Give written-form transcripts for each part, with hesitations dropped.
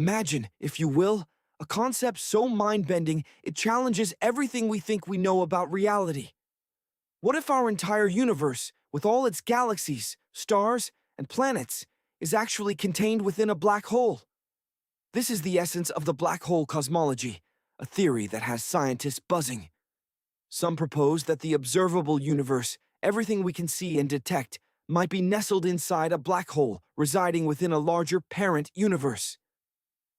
Imagine, if you will, a concept so mind-bending it challenges everything we think we know about reality. What if our entire universe, with all its galaxies, stars, and planets, is actually contained within a black hole? This is the essence of the black hole cosmology, a theory that has scientists buzzing. Some propose that the observable universe, everything we can see and detect, might be nestled inside a black hole, residing within a larger parent universe.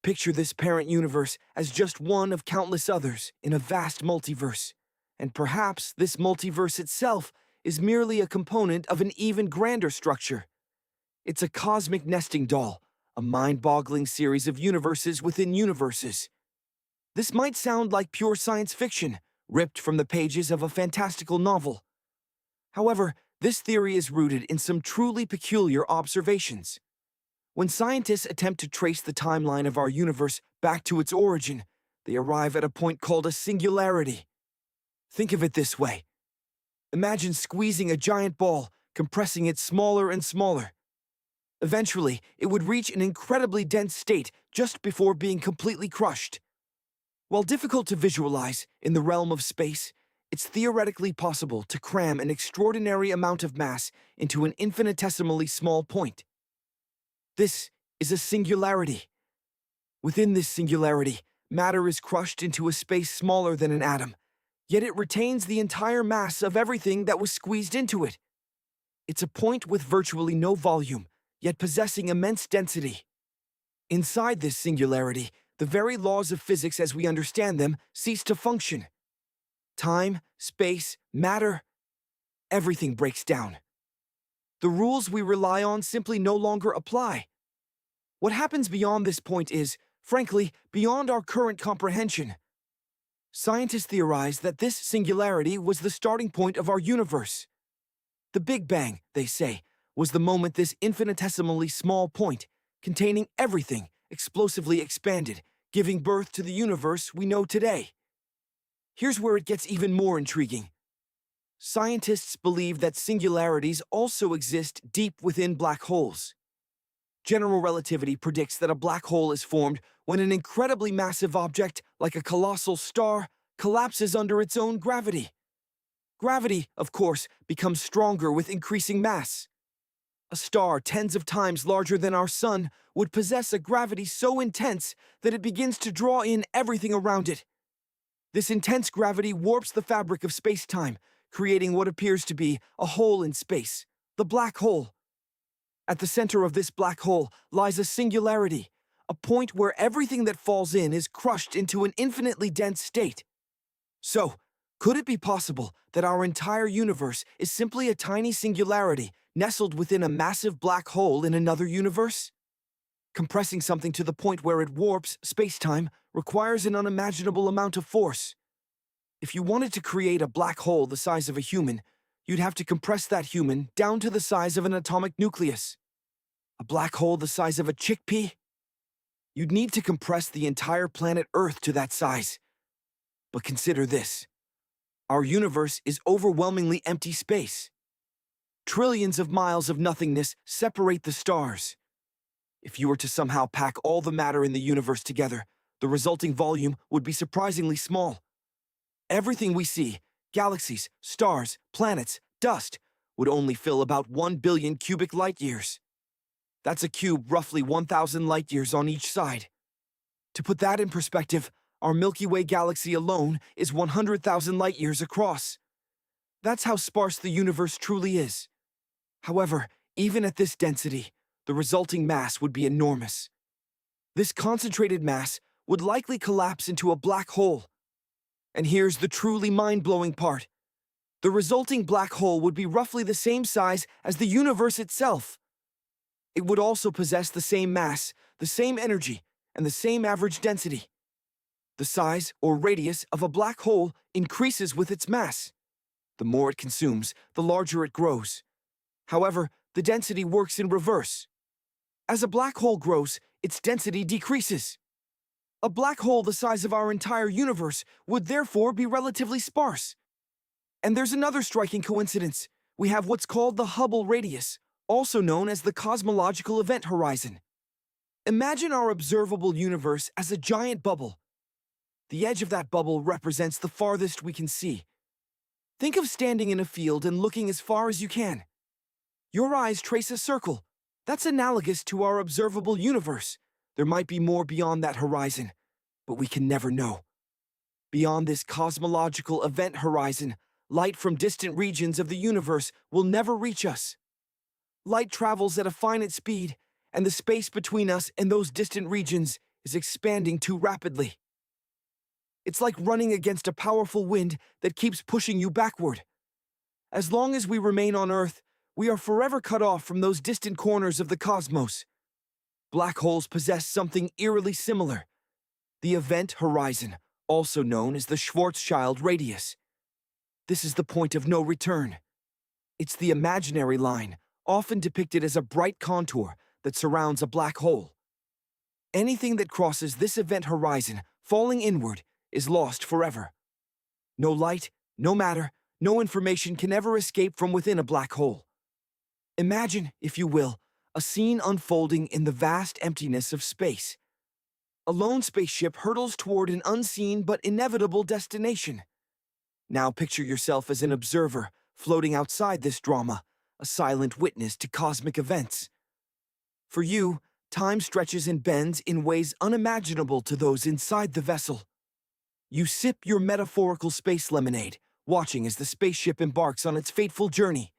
Picture this parent universe as just one of countless others in a vast multiverse. And perhaps this multiverse itself is merely a component of an even grander structure. It's a cosmic nesting doll, a mind-boggling series of universes within universes. This might sound like pure science fiction, ripped from the pages of a fantastical novel. However, this theory is rooted in some truly peculiar observations. When scientists attempt to trace the timeline of our universe back to its origin, they arrive at a point called a singularity. Think of it this way. Imagine squeezing a giant ball, compressing it smaller and smaller. Eventually, it would reach an incredibly dense state just before being completely crushed. While difficult to visualize in the realm of space, it's theoretically possible to cram an extraordinary amount of mass into an infinitesimally small point. This is a singularity. Within this singularity, matter is crushed into a space smaller than an atom, yet it retains the entire mass of everything that was squeezed into it. It's a point with virtually no volume, yet possessing immense density. Inside this singularity, the very laws of physics as we understand them cease to function. Time, space, matter, everything breaks down. The rules we rely on simply no longer apply. What happens beyond this point is, frankly, beyond our current comprehension. Scientists theorize that this singularity was the starting point of our universe. The Big Bang, they say, was the moment this infinitesimally small point, containing everything, explosively expanded, giving birth to the universe we know today. Here's where it gets even more intriguing. Scientists believe that singularities also exist deep within black holes. General relativity predicts that a black hole is formed when an incredibly massive object, like a colossal star, collapses under its own gravity. Gravity, of course, becomes stronger with increasing mass. A star tens of times larger than our sun would possess a gravity so intense that it begins to draw in everything around it. This intense gravity warps the fabric of space-time, creating what appears to be a hole in space, the black hole. At the center of this black hole lies a singularity, a point where everything that falls in is crushed into an infinitely dense state. So, could it be possible that our entire universe is simply a tiny singularity nestled within a massive black hole in another universe? Compressing something to the point where it warps space-time requires an unimaginable amount of force. If you wanted to create a black hole the size of a human, you'd have to compress that human down to the size of an atomic nucleus. A black hole the size of a chickpea? You'd need to compress the entire planet Earth to that size. But consider this. Our universe is overwhelmingly empty space. Trillions of miles of nothingness separate the stars. If you were to somehow pack all the matter in the universe together, the resulting volume would be surprisingly small. Everything we see, galaxies, stars, planets, dust, would only fill about 1 billion cubic light-years. That's a cube roughly 1,000 light-years on each side. To put that in perspective, our Milky Way galaxy alone is 100,000 light-years across. That's how sparse the universe truly is. However, even at this density, the resulting mass would be enormous. This concentrated mass would likely collapse into a black hole. And here's the truly mind-blowing part. The resulting black hole would be roughly the same size as the universe itself. It would also possess the same mass, the same energy, and the same average density. The size or radius of a black hole increases with its mass. The more it consumes, the larger it grows. However, the density works in reverse. As a black hole grows, its density decreases. A black hole the size of our entire universe would therefore be relatively sparse. And there's another striking coincidence. We have what's called the Hubble radius, also known as the cosmological event horizon. Imagine our observable universe as a giant bubble. The edge of that bubble represents the farthest we can see. Think of standing in a field and looking as far as you can. Your eyes trace a circle. That's analogous to our observable universe. There might be more beyond that horizon, but we can never know. Beyond this cosmological event horizon, light from distant regions of the universe will never reach us. Light travels at a finite speed, and the space between us and those distant regions is expanding too rapidly. It's like running against a powerful wind that keeps pushing you backward. As long as we remain on Earth, we are forever cut off from those distant corners of the cosmos. Black holes possess something eerily similar: the event horizon, also known as the Schwarzschild radius. This is the point of no return. It's the imaginary line, often depicted as a bright contour that surrounds a black hole. Anything that crosses this event horizon, falling inward, is lost forever. No light, no matter, no information can ever escape from within a black hole. Imagine, if you will, a scene unfolding in the vast emptiness of space. A lone spaceship hurtles toward an unseen but inevitable destination. Now picture yourself as an observer, floating outside this drama, a silent witness to cosmic events. For you, time stretches and bends in ways unimaginable to those inside the vessel. You sip your metaphorical space lemonade, watching as the spaceship embarks on its fateful journey.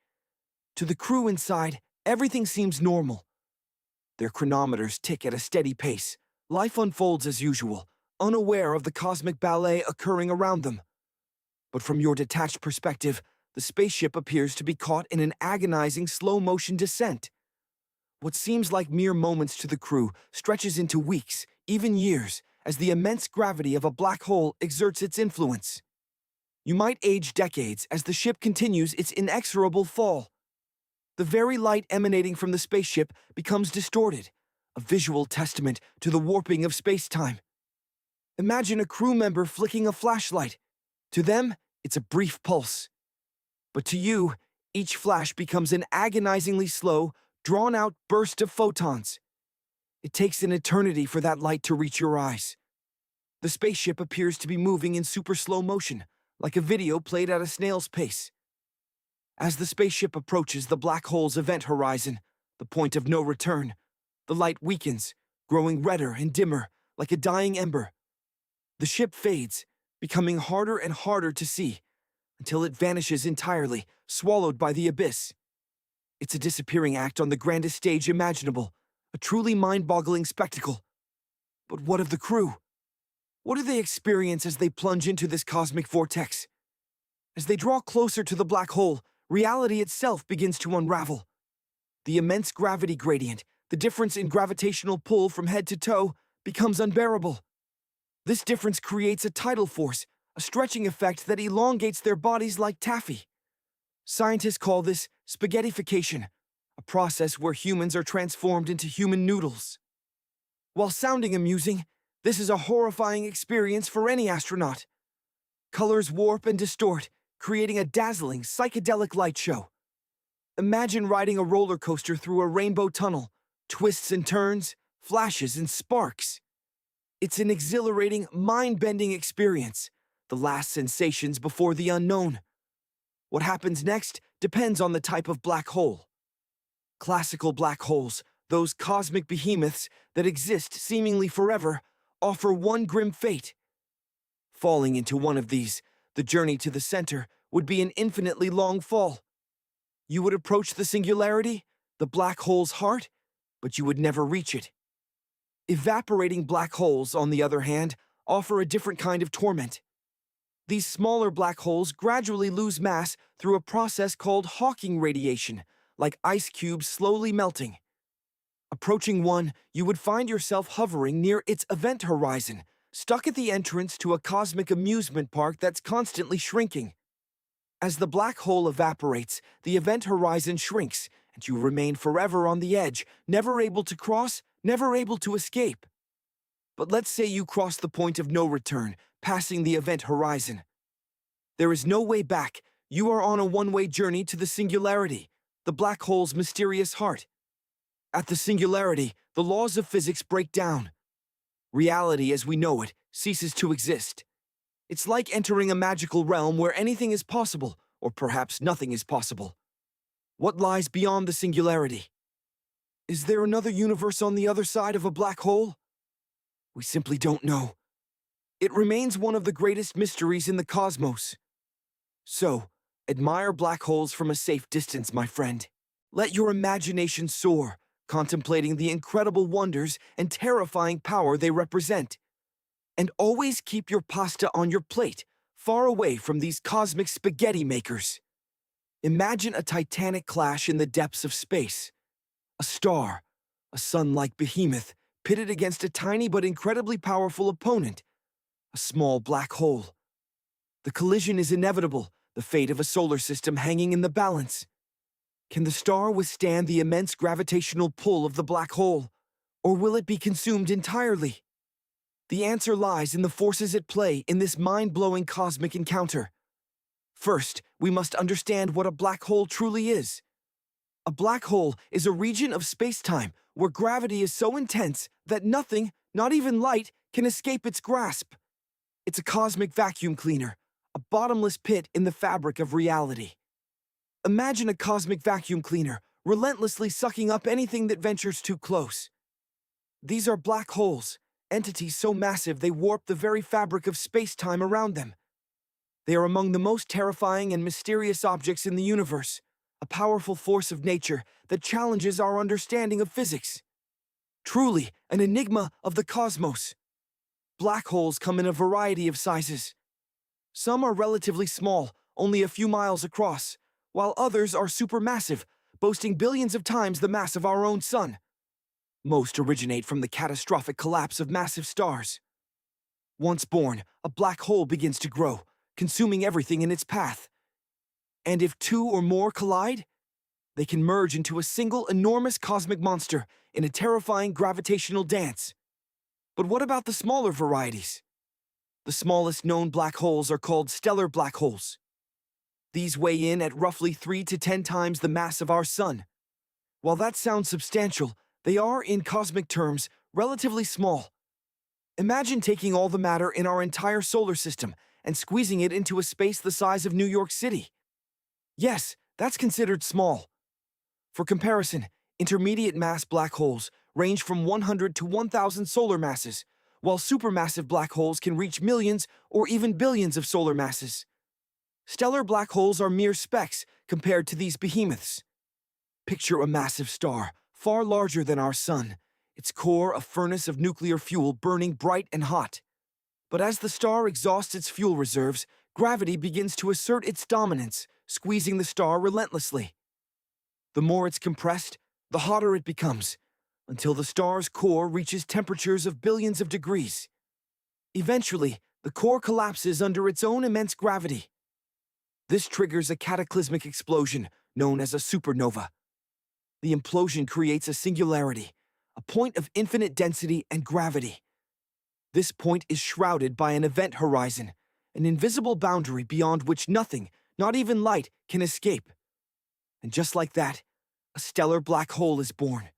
To the crew inside, everything seems normal. Their chronometers tick at a steady pace. Life unfolds as usual, unaware of the cosmic ballet occurring around them. But from your detached perspective, the spaceship appears to be caught in an agonizing slow-motion descent. What seems like mere moments to the crew stretches into weeks, even years, as the immense gravity of a black hole exerts its influence. You might age decades as the ship continues its inexorable fall. The very light emanating from the spaceship becomes distorted, a visual testament to the warping of space-time. Imagine a crew member flicking a flashlight. To them, it's a brief pulse. But to you, each flash becomes an agonizingly slow, drawn-out burst of photons. It takes an eternity for that light to reach your eyes. The spaceship appears to be moving in super slow motion, like a video played at a snail's pace. As the spaceship approaches the black hole's event horizon, the point of no return, the light weakens, growing redder and dimmer, like a dying ember. The ship fades, becoming harder and harder to see, until it vanishes entirely, swallowed by the abyss. It's a disappearing act on the grandest stage imaginable, a truly mind-boggling spectacle. But what of the crew? What do they experience as they plunge into this cosmic vortex? As they draw closer to the black hole, reality itself begins to unravel. The immense gravity gradient, the difference in gravitational pull from head to toe, becomes unbearable. This difference creates a tidal force, a stretching effect that elongates their bodies like taffy. Scientists call this spaghettification, a process where humans are transformed into human noodles. While sounding amusing, this is a horrifying experience for any astronaut. Colors warp and distort, creating a dazzling, psychedelic light show. Imagine riding a roller coaster through a rainbow tunnel, twists and turns, flashes and sparks. It's an exhilarating, mind-bending experience, the last sensations before the unknown. What happens next depends on the type of black hole. Classical black holes, those cosmic behemoths that exist seemingly forever, offer one grim fate. Falling into one of these, the journey to the center would be an infinitely long fall. You would approach the singularity, the black hole's heart, but you would never reach it. Evaporating black holes, on the other hand, offer a different kind of torment. These smaller black holes gradually lose mass through a process called Hawking radiation, like ice cubes slowly melting. Approaching one, you would find yourself hovering near its event horizon, stuck at the entrance to a cosmic amusement park that's constantly shrinking. As the black hole evaporates, the event horizon shrinks, and you remain forever on the edge, never able to cross, never able to escape. But let's say you cross the point of no return, passing the event horizon. There is no way back. You are on a one-way journey to the singularity, the black hole's mysterious heart. At the singularity, the laws of physics break down. Reality as we know it ceases to exist. It's like entering a magical realm where anything is possible, or perhaps nothing is possible. What lies beyond the singularity? Is there another universe on the other side of a black hole? We simply don't know. It remains one of the greatest mysteries in the cosmos. So, admire black holes from a safe distance, my friend. Let your imagination soar, contemplating the incredible wonders and terrifying power they represent. And always keep your pasta on your plate, far away from these cosmic spaghetti makers. Imagine a titanic clash in the depths of space. A star, a sun-like behemoth, pitted against a tiny but incredibly powerful opponent, a small black hole. The collision is inevitable, the fate of a solar system hanging in the balance. Can the star withstand the immense gravitational pull of the black hole, or will it be consumed entirely? The answer lies in the forces at play in this mind-blowing cosmic encounter. First, we must understand what a black hole truly is. A black hole is a region of space-time where gravity is so intense that nothing, not even light, can escape its grasp. It's a cosmic vacuum cleaner, a bottomless pit in the fabric of reality. Imagine a cosmic vacuum cleaner relentlessly sucking up anything that ventures too close. These are black holes, entities so massive they warp the very fabric of space-time around them. They are among the most terrifying and mysterious objects in the universe, a powerful force of nature that challenges our understanding of physics. Truly, an enigma of the cosmos. Black holes come in a variety of sizes. Some are relatively small, only a few miles across, while others are supermassive, boasting billions of times the mass of our own sun. Most originate from the catastrophic collapse of massive stars. Once born, a black hole begins to grow, consuming everything in its path. And if two or more collide, they can merge into a single enormous cosmic monster in a terrifying gravitational dance. But what about the smaller varieties? The smallest known black holes are called stellar black holes. These weigh in at roughly 3 to 10 times the mass of our sun. While that sounds substantial, they are, in cosmic terms, relatively small. Imagine taking all the matter in our entire solar system and squeezing it into a space the size of New York City. Yes, that's considered small. For comparison, intermediate mass black holes range from 100 to 1,000 solar masses, while supermassive black holes can reach millions or even billions of solar masses. Stellar black holes are mere specks compared to these behemoths. Picture a massive star, far larger than our sun, its core a furnace of nuclear fuel burning bright and hot. But as the star exhausts its fuel reserves, gravity begins to assert its dominance, squeezing the star relentlessly. The more it's compressed, the hotter it becomes, until the star's core reaches temperatures of billions of degrees. Eventually, the core collapses under its own immense gravity. This triggers a cataclysmic explosion known as a supernova. The implosion creates a singularity, a point of infinite density and gravity. This point is shrouded by an event horizon, an invisible boundary beyond which nothing, not even light, can escape. And just like that, a stellar black hole is born.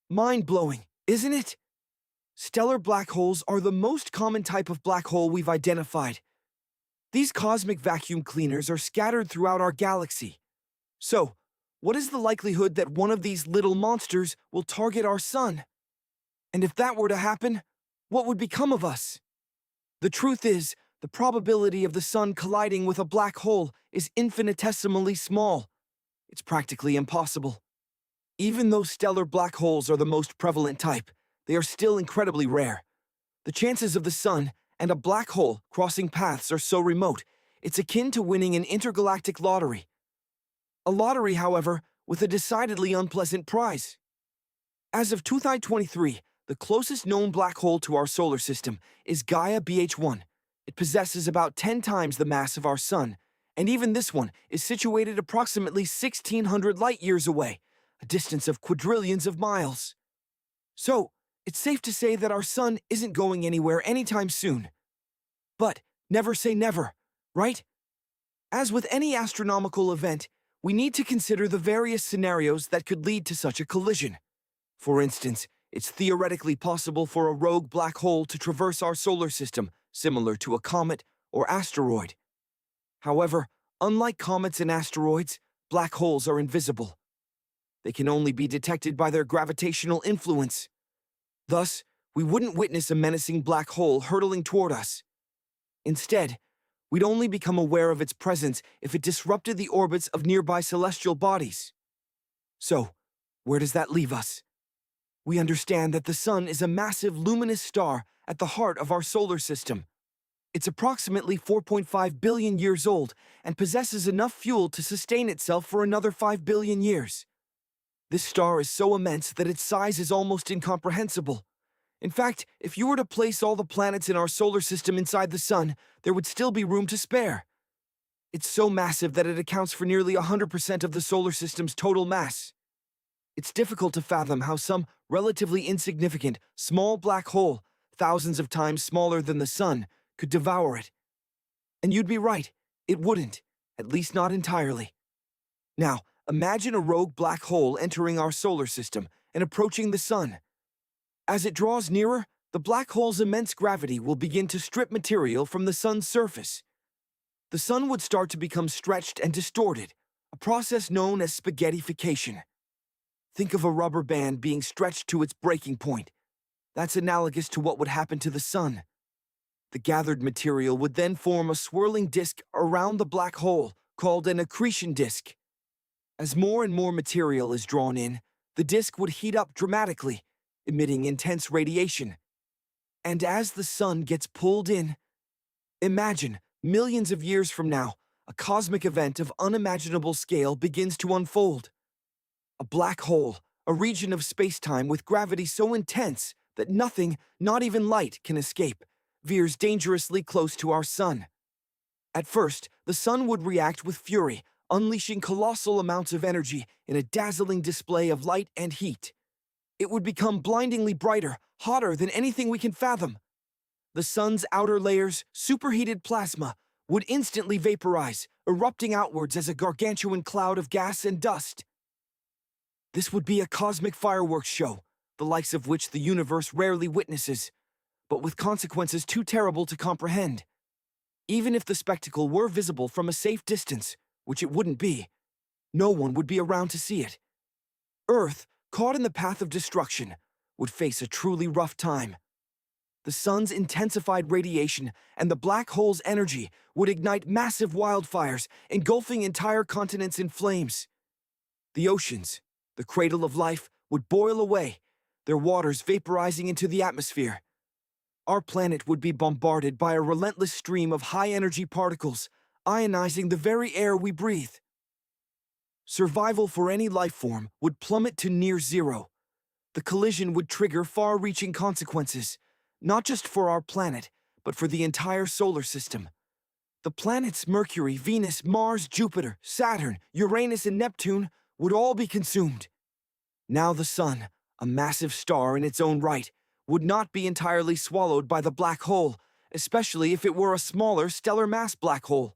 Mind-blowing, isn't it? Stellar black holes are the most common type of black hole we've identified. These cosmic vacuum cleaners are scattered throughout our galaxy. So, what is the likelihood that one of these little monsters will target our sun? And if that were to happen, what would become of us? The truth is, the probability of the sun colliding with a black hole is infinitesimally small. It's practically impossible. Even though stellar black holes are the most prevalent type, they are still incredibly rare. The chances of the sun and a black hole crossing paths are so remote, it's akin to winning an intergalactic lottery. A lottery, however, with a decidedly unpleasant prize. As of 2023, the closest known black hole to our solar system is Gaia BH1. It possesses about 10 times the mass of our sun, and even this one is situated approximately 1,600 light-years away, a distance of quadrillions of miles. So, it's safe to say that our sun isn't going anywhere anytime soon. But never say never, right? As with any astronomical event, we need to consider the various scenarios that could lead to such a collision. For instance, It's theoretically possible for a rogue black hole to traverse our solar system, similar to a comet or asteroid. However, unlike comets and asteroids, black holes are invisible. They can only be detected by their gravitational influence. Thus, we wouldn't witness a menacing black hole hurtling toward us. Instead, we'd only become aware of its presence if it disrupted the orbits of nearby celestial bodies. So, where does that leave us? We understand that the Sun is a massive luminous star at the heart of our solar system. It's approximately 4.5 billion years old and possesses enough fuel to sustain itself for another 5 billion years. This star is so immense that its size is almost incomprehensible. In fact, if you were to place all the planets in our solar system inside the Sun, there would still be room to spare. It's so massive that it accounts for nearly 100% of the solar system's total mass. It's difficult to fathom how some relatively insignificant, small black hole, thousands of times smaller than the Sun, could devour it. And you'd be right, it wouldn't, at least not entirely. Now, imagine a rogue black hole entering our solar system and approaching the Sun. As it draws nearer, the black hole's immense gravity will begin to strip material from the Sun's surface. The Sun would start to become stretched and distorted, a process known as spaghettification. Think of a rubber band being stretched to its breaking point. That's analogous to what would happen to the Sun. The gathered material would then form a swirling disk around the black hole, called an accretion disk. As more and more material is drawn in, the disk would heat up dramatically, emitting intense radiation. And as the Sun gets pulled in, imagine, millions of years from now, a cosmic event of unimaginable scale begins to unfold. A black hole, a region of space-time with gravity so intense that nothing, not even light, can escape, veers dangerously close to our Sun. At first, the Sun would react with fury, unleashing colossal amounts of energy in a dazzling display of light and heat. It would become blindingly brighter, hotter than anything we can fathom. The Sun's outer layers, superheated plasma, would instantly vaporize, erupting outwards as a gargantuan cloud of gas and dust. This would be a cosmic fireworks show, the likes of which the universe rarely witnesses, but with consequences too terrible to comprehend. Even if the spectacle were visible from a safe distance, which it wouldn't be, no one would be around to see it. Earth, caught in the path of destruction, would face a truly rough time. The Sun's intensified radiation and the black hole's energy would ignite massive wildfires, engulfing entire continents in flames. The oceans, the cradle of life, would boil away, their waters vaporizing into the atmosphere. Our planet would be bombarded by a relentless stream of high-energy particles, ionizing the very air we breathe. Survival for any life form would plummet to near zero. The collision would trigger far-reaching consequences, not just for our planet, but for the entire solar system. The planets Mercury, Venus, Mars, Jupiter, Saturn, Uranus, and Neptune would all be consumed. Now the Sun, a massive star in its own right, would not be entirely swallowed by the black hole, especially if it were a smaller stellar mass black hole.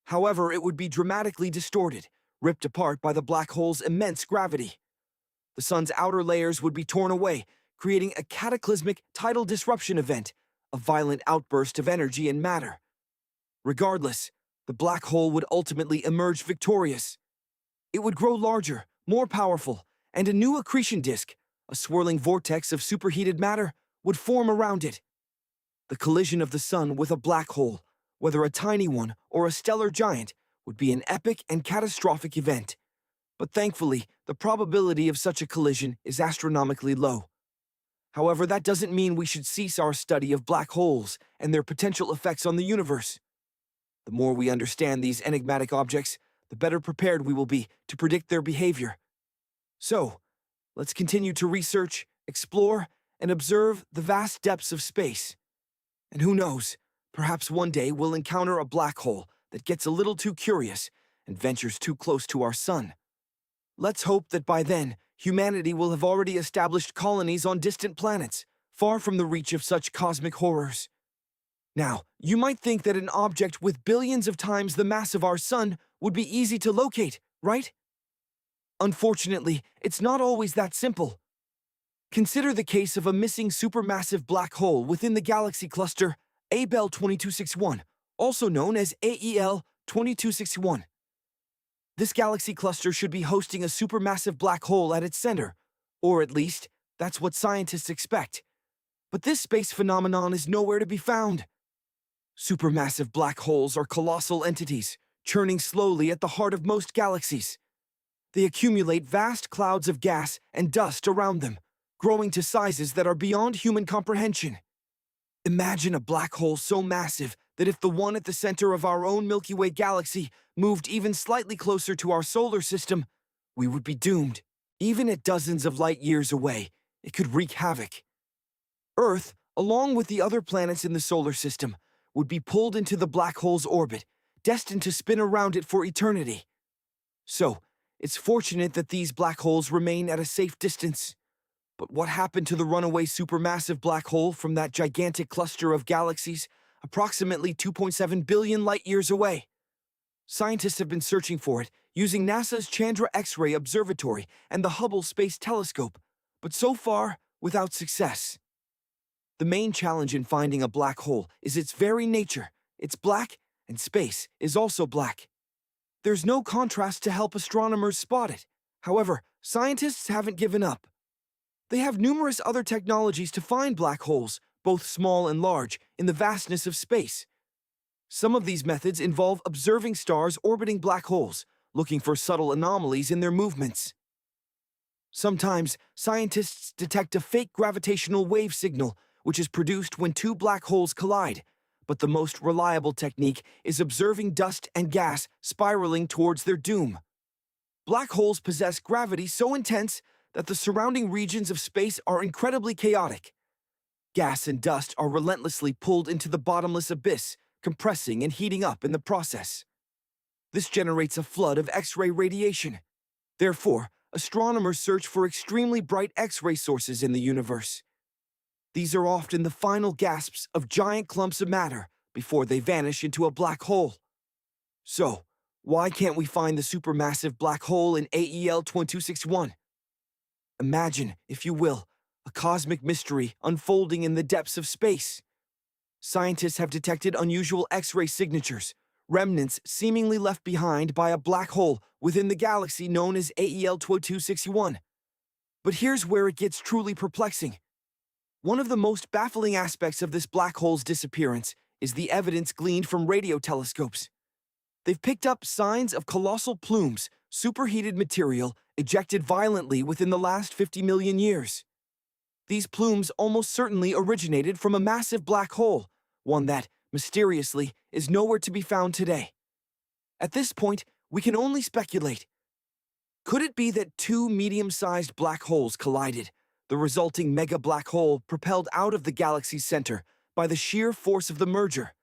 However, it would be dramatically distorted, ripped apart by the black hole's immense gravity. The Sun's outer layers would be torn away, creating a cataclysmic tidal disruption event, a violent outburst of energy and matter. Regardless, the black hole would ultimately emerge victorious. It would grow larger, more powerful, and a new accretion disk, a swirling vortex of superheated matter, would form around it. The collision of the Sun with a black hole, whether a tiny one or a stellar giant, would be an epic and catastrophic event. But thankfully, the probability of such a collision is astronomically low. However, that doesn't mean we should cease our study of black holes and their potential effects on the universe. The more we understand these enigmatic objects, the better prepared we will be to predict their behavior. So, let's continue to research, explore, and observe the vast depths of space. And who knows, perhaps one day we'll encounter a black hole that gets a little too curious and ventures too close to our Sun. Let's hope that by then, humanity will have already established colonies on distant planets, far from the reach of such cosmic horrors. Now, you might think that an object with billions of times the mass of our Sun would be easy to locate, right? Unfortunately, it's not always that simple. Consider the case of a missing supermassive black hole within the galaxy cluster Abell 2261, also known as AEL 2261. This galaxy cluster should be hosting a supermassive black hole at its center, or at least, that's what scientists expect. But this space phenomenon is nowhere to be found. Supermassive black holes are colossal entities, churning slowly at the heart of most galaxies. They accumulate vast clouds of gas and dust around them, growing to sizes that are beyond human comprehension. Imagine a black hole so massive that if the one at the center of our own Milky Way galaxy moved even slightly closer to our solar system, we would be doomed. Even at dozens of light years away, it could wreak havoc. Earth, along with the other planets in the solar system, would be pulled into the black hole's orbit, destined to spin around it for eternity. So, it's fortunate that these black holes remain at a safe distance. But what happened to the runaway supermassive black hole from that gigantic cluster of galaxies, approximately 2.7 billion light-years away? Scientists have been searching for it using NASA's Chandra X-ray Observatory and the Hubble Space Telescope, but so far, without success. The main challenge in finding a black hole is its very nature. It's black, and space is also black. There's no contrast to help astronomers spot it. However, scientists haven't given up. They have numerous other technologies to find black holes, both small and large, in the vastness of space. Some of these methods involve observing stars orbiting black holes, looking for subtle anomalies in their movements. Sometimes, scientists detect a fake gravitational wave signal, which is produced when two black holes collide, but the most reliable technique is observing dust and gas spiraling towards their doom. Black holes possess gravity so intense that the surrounding regions of space are incredibly chaotic. Gas and dust are relentlessly pulled into the bottomless abyss, compressing and heating up in the process. This generates a flood of X-ray radiation. Therefore, astronomers search for extremely bright X-ray sources in the universe. These are often the final gasps of giant clumps of matter before they vanish into a black hole. So, why can't we find the supermassive black hole in AEL 2261? Imagine, if you will, a cosmic mystery unfolding in the depths of space. Scientists have detected unusual X-ray signatures, remnants seemingly left behind by a black hole within the galaxy known as AEL 2261. But here's where it gets truly perplexing. One of the most baffling aspects of this black hole's disappearance is the evidence gleaned from radio telescopes. They've picked up signs of colossal plumes, superheated material ejected violently within the last 50 million years. These plumes almost certainly originated from a massive black hole, one that, mysteriously, is nowhere to be found today. At this point, we can only speculate. Could it be that two medium-sized black holes collided, the resulting mega black hole propelled out of the galaxy's center by the sheer force of the merger?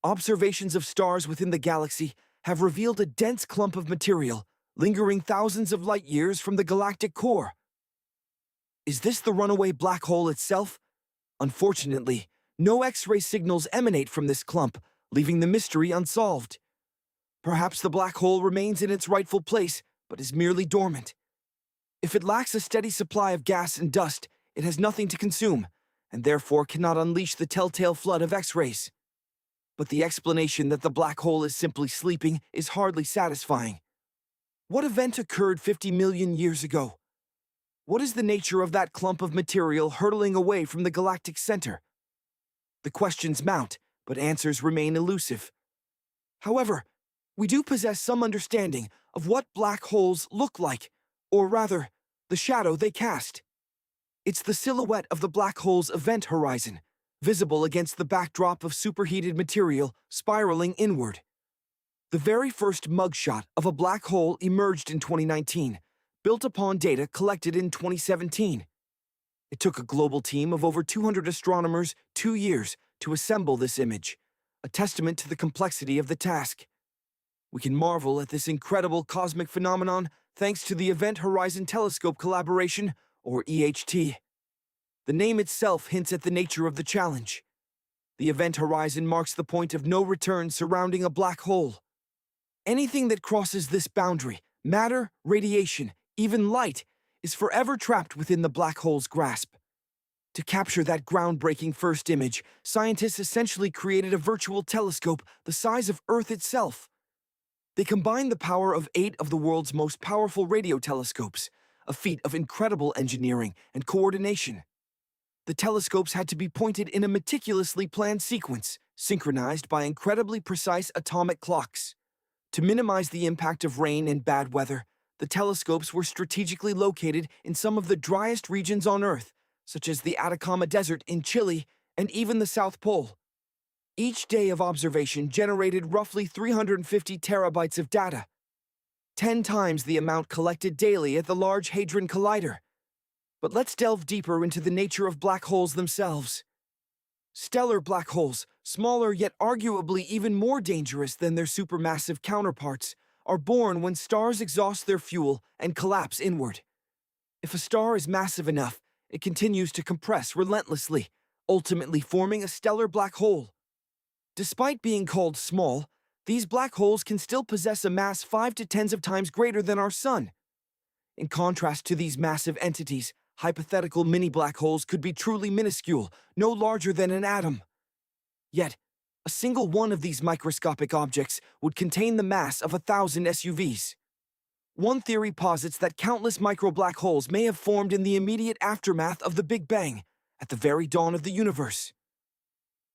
Observations of stars within the galaxy have revealed a dense clump of material, lingering thousands of light-years from the galactic core. Is this the runaway black hole itself? Unfortunately, no X-ray signals emanate from this clump, leaving the mystery unsolved. Perhaps the black hole remains in its rightful place, but is merely dormant. If it lacks a steady supply of gas and dust, it has nothing to consume, and therefore cannot unleash the telltale flood of X-rays. But the explanation that the black hole is simply sleeping is hardly satisfying. What event occurred 50 million years ago? What is the nature of that clump of material hurtling away from the galactic center? The questions mount, but answers remain elusive. However, we do possess some understanding of what black holes look like, or rather, the shadow they cast. It's the silhouette of the black hole's event horizon, visible against the backdrop of superheated material spiraling inward. The very first mugshot of a black hole emerged in 2019, built upon data collected in 2017. It took a global team of over 200 astronomers 2 years to assemble this image, a testament to the complexity of the task. We can marvel at this incredible cosmic phenomenon thanks to the Event Horizon Telescope Collaboration, or EHT. The name itself hints at the nature of the challenge. The event horizon marks the point of no return surrounding a black hole. Anything that crosses this boundary, matter, radiation, even light, is forever trapped within the black hole's grasp. To capture that groundbreaking first image, scientists essentially created a virtual telescope the size of Earth itself. They combined the power of 8 of the world's most powerful radio telescopes, a feat of incredible engineering and coordination. The telescopes had to be pointed in a meticulously planned sequence, synchronized by incredibly precise atomic clocks. To minimize the impact of rain and bad weather, the telescopes were strategically located in some of the driest regions on Earth, such as the Atacama Desert in Chile and even the South Pole. Each day of observation generated roughly 350 terabytes of data, 10 times the amount collected daily at the Large Hadron Collider. But let's delve deeper into the nature of black holes themselves. Stellar black holes, smaller yet arguably even more dangerous than their supermassive counterparts, are born when stars exhaust their fuel and collapse inward. If a star is massive enough, it continues to compress relentlessly, ultimately forming a stellar black hole. Despite being called small, these black holes can still possess a mass 5 to tens of times greater than our Sun. In contrast to these massive entities, hypothetical mini-black holes could be truly minuscule, no larger than an atom. Yet, a single one of these microscopic objects would contain the mass of 1,000 SUVs. One theory posits that countless micro-black holes may have formed in the immediate aftermath of the Big Bang, at the very dawn of the universe.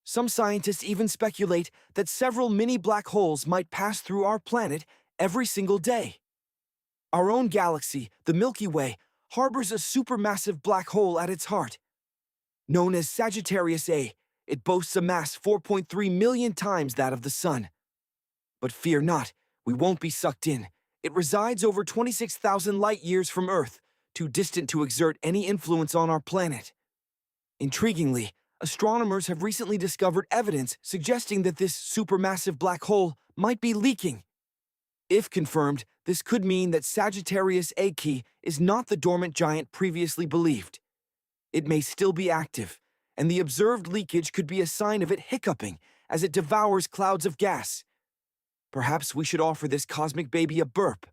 Some scientists even speculate that several mini-black holes might pass through our planet every single day. Our own galaxy, the Milky Way, harbors a supermassive black hole at its heart. Known as Sagittarius A, it boasts a mass 4.3 million times that of the Sun. But fear not, we won't be sucked in. It resides over 26,000 light-years from Earth, too distant to exert any influence on our planet. Intriguingly, astronomers have recently discovered evidence suggesting that this supermassive black hole might be leaking. If confirmed, this could mean that Sagittarius A is not the dormant giant previously believed. It may still be active, and the observed leakage could be a sign of it hiccuping as it devours clouds of gas. Perhaps we should offer this cosmic baby a burp.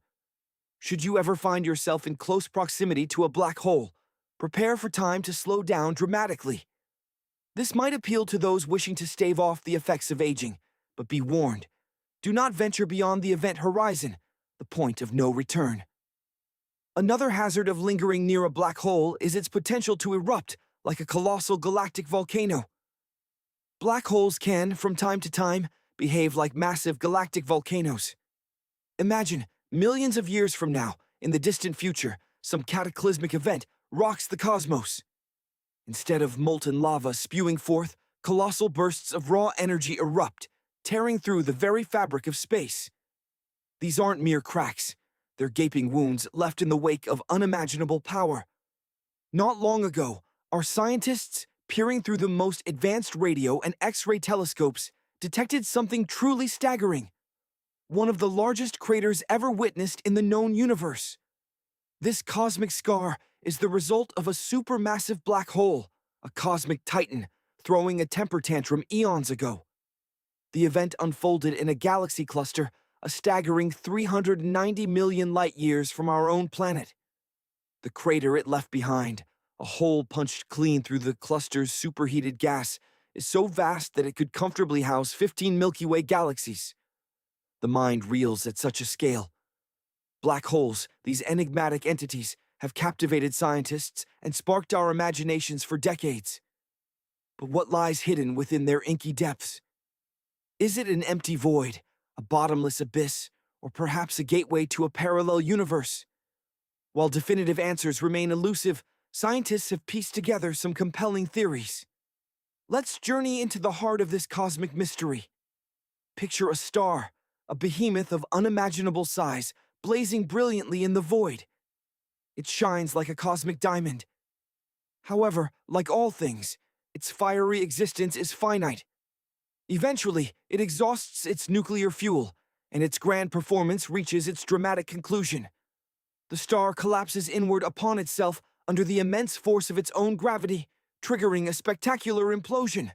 Should you ever find yourself in close proximity to a black hole, prepare for time to slow down dramatically. This might appeal to those wishing to stave off the effects of aging, but be warned. Do not venture beyond the event horizon, the point of no return. Another hazard of lingering near a black hole is its potential to erupt like a colossal galactic volcano. Black holes can, from time to time, behave like massive galactic volcanoes. Imagine, millions of years from now, in the distant future, some cataclysmic event rocks the cosmos. Instead of molten lava spewing forth, colossal bursts of raw energy erupt, tearing through the very fabric of space. These aren't mere cracks. They're gaping wounds left in the wake of unimaginable power. Not long ago, our scientists, peering through the most advanced radio and X-ray telescopes, detected something truly staggering. One of the largest craters ever witnessed in the known universe. This cosmic scar is the result of a supermassive black hole, a cosmic titan, throwing a temper tantrum eons ago. The event unfolded in a galaxy cluster a staggering 390 million light-years from our own planet. The crater it left behind, a hole punched clean through the cluster's superheated gas, is so vast that it could comfortably house 15 Milky Way galaxies. The mind reels at such a scale. Black holes, these enigmatic entities, have captivated scientists and sparked our imaginations for decades. But what lies hidden within their inky depths? Is it an empty void, a bottomless abyss, or perhaps a gateway to a parallel universe? While definitive answers remain elusive, scientists have pieced together some compelling theories. Let's journey into the heart of this cosmic mystery. Picture a star, a behemoth of unimaginable size, blazing brilliantly in the void. It shines like a cosmic diamond. However, like all things, its fiery existence is finite. Eventually, it exhausts its nuclear fuel, and its grand performance reaches its dramatic conclusion. The star collapses inward upon itself under the immense force of its own gravity, triggering a spectacular implosion.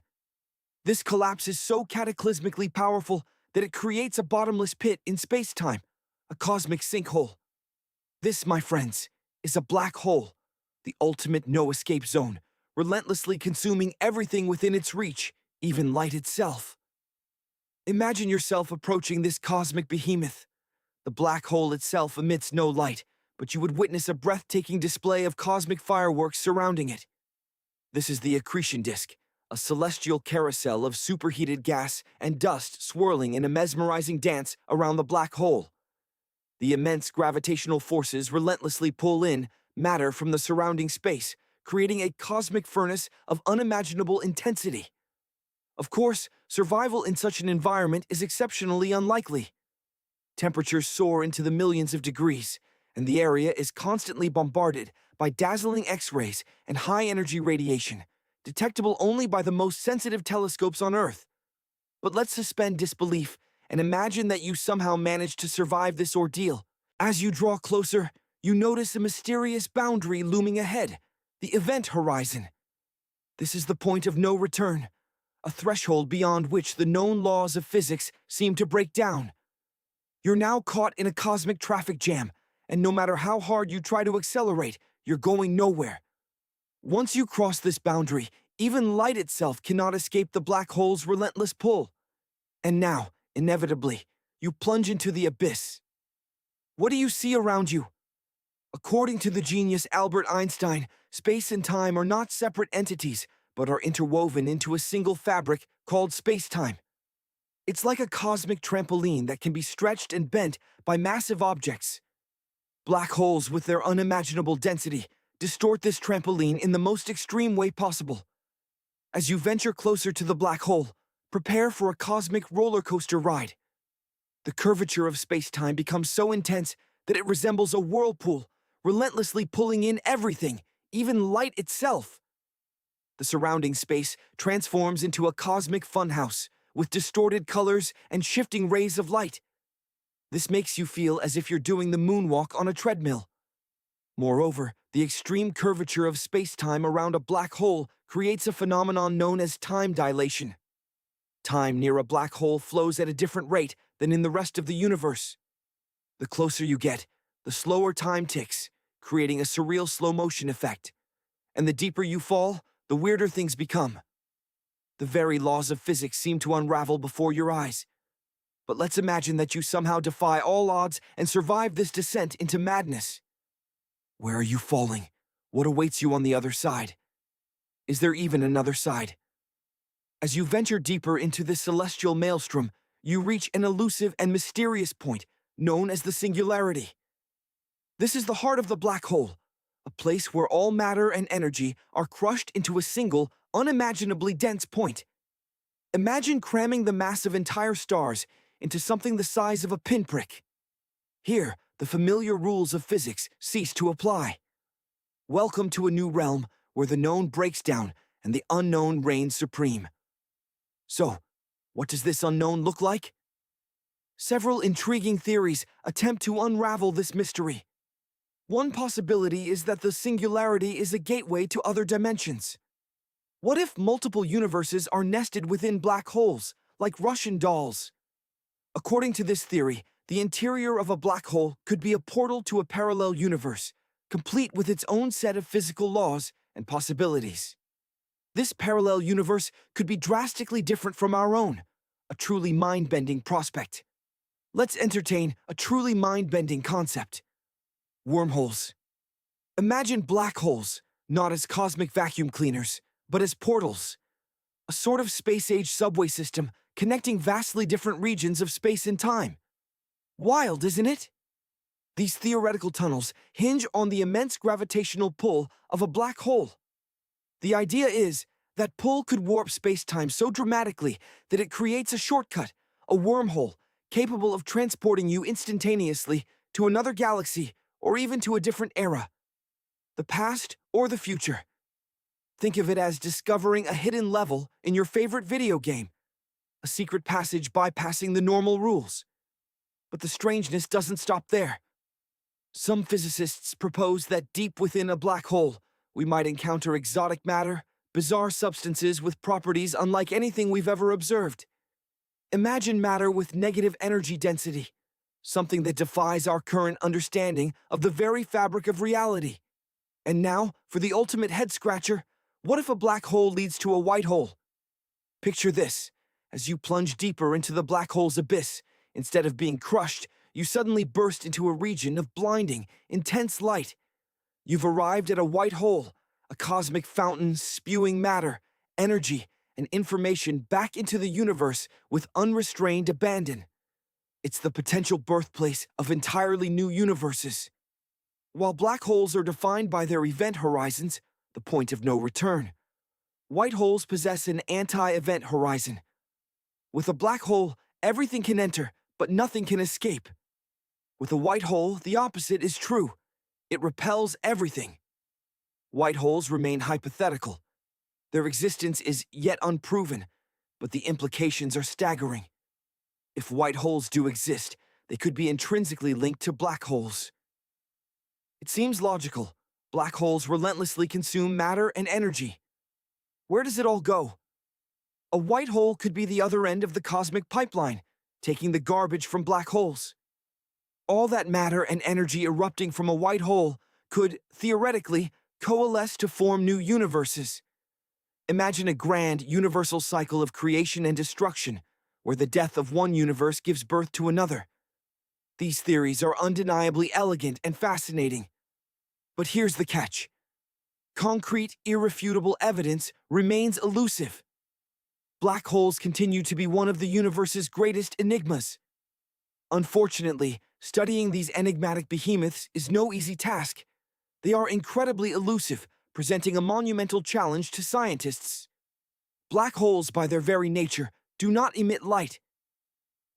This collapse is so cataclysmically powerful that it creates a bottomless pit in space-time, a cosmic sinkhole. This, my friends, is a black hole, the ultimate no-escape zone, relentlessly consuming everything within its reach, even light itself. Imagine yourself approaching this cosmic behemoth. The black hole itself emits no light, but you would witness a breathtaking display of cosmic fireworks surrounding it. This is the accretion disk, a celestial carousel of superheated gas and dust swirling in a mesmerizing dance around the black hole. The immense gravitational forces relentlessly pull in matter from the surrounding space, creating a cosmic furnace of unimaginable intensity. Of course, survival in such an environment is exceptionally unlikely. Temperatures soar into the millions of degrees, and the area is constantly bombarded by dazzling X-rays and high-energy radiation, detectable only by the most sensitive telescopes on Earth. But let's suspend disbelief and imagine that you somehow managed to survive this ordeal. As you draw closer, you notice a mysterious boundary looming ahead, the event horizon. This is the point of no return, a threshold beyond which the known laws of physics seem to break down. You're now caught in a cosmic traffic jam, and no matter how hard you try to accelerate, you're going nowhere. Once you cross this boundary, even light itself cannot escape the black hole's relentless pull. And now, inevitably, you plunge into the abyss. What do you see around you? According to the genius Albert Einstein, space and time are not separate entities, but are interwoven into a single fabric called space-time. It's like a cosmic trampoline that can be stretched and bent by massive objects. Black holes, with their unimaginable density, distort this trampoline in the most extreme way possible. As you venture closer to the black hole, prepare for a cosmic roller coaster ride. The curvature of space-time becomes so intense that it resembles a whirlpool, relentlessly pulling in everything, even light itself. The surrounding space transforms into a cosmic funhouse, with distorted colors and shifting rays of light. This makes you feel as if you're doing the moonwalk on a treadmill. Moreover, the extreme curvature of space-time around a black hole creates a phenomenon known as time dilation. Time near a black hole flows at a different rate than in the rest of the universe. The closer you get, the slower time ticks, creating a surreal slow-motion effect. And the deeper you fall, the weirder things become. The very laws of physics seem to unravel before your eyes. But let's imagine that you somehow defy all odds and survive this descent into madness. Where are you falling? What awaits you on the other side? Is there even another side? As you venture deeper into this celestial maelstrom, you reach an elusive and mysterious point known as the singularity. This is the heart of the black hole, a place where all matter and energy are crushed into a single, unimaginably dense point. Imagine cramming the mass of entire stars into something the size of a pinprick. Here, the familiar rules of physics cease to apply. Welcome to a new realm where the known breaks down and the unknown reigns supreme. So, what does this unknown look like? Several intriguing theories attempt to unravel this mystery. One possibility is that the singularity is a gateway to other dimensions. What if multiple universes are nested within black holes, like Russian dolls? According to this theory, the interior of a black hole could be a portal to a parallel universe, complete with its own set of physical laws and possibilities. This parallel universe could be drastically different from our own, a truly mind-bending prospect. Let's entertain a truly mind-bending concept. Wormholes. Imagine black holes, not as cosmic vacuum cleaners, but as portals. A sort of space-age subway system connecting vastly different regions of space and time. Wild, isn't it? These theoretical tunnels hinge on the immense gravitational pull of a black hole. The idea is that pull could warp space-time so dramatically that it creates a shortcut, a wormhole, capable of transporting you instantaneously to another galaxy or even to a different era. The past or the future. Think of it as discovering a hidden level in your favorite video game, a secret passage bypassing the normal rules. But the strangeness doesn't stop there. Some physicists propose that deep within a black hole, we might encounter exotic matter, bizarre substances with properties unlike anything we've ever observed. Imagine matter with negative energy density, something that defies our current understanding of the very fabric of reality. And now, for the ultimate head-scratcher, what if a black hole leads to a white hole? Picture this. As you plunge deeper into the black hole's abyss, instead of being crushed, you suddenly burst into a region of blinding, intense light. You've arrived at a white hole, a cosmic fountain spewing matter, energy, and information back into the universe with unrestrained abandon. It's the potential birthplace of entirely new universes. While black holes are defined by their event horizons, the point of no return, white holes possess an anti-event horizon. With a black hole, everything can enter, but nothing can escape. With a white hole, the opposite is true. It repels everything. White holes remain hypothetical. Their existence is yet unproven, but the implications are staggering. If white holes do exist, they could be intrinsically linked to black holes. It seems logical. Black holes relentlessly consume matter and energy. Where does it all go? A white hole could be the other end of the cosmic pipeline, taking the garbage from black holes. All that matter and energy erupting from a white hole could, theoretically, coalesce to form new universes. Imagine a grand, universal cycle of creation and destruction, where the death of one universe gives birth to another. These theories are undeniably elegant and fascinating. But here's the catch. Concrete, irrefutable evidence remains elusive. Black holes continue to be one of the universe's greatest enigmas. Unfortunately, studying these enigmatic behemoths is no easy task. They are incredibly elusive, presenting a monumental challenge to scientists. Black holes, by their very nature, do not emit light.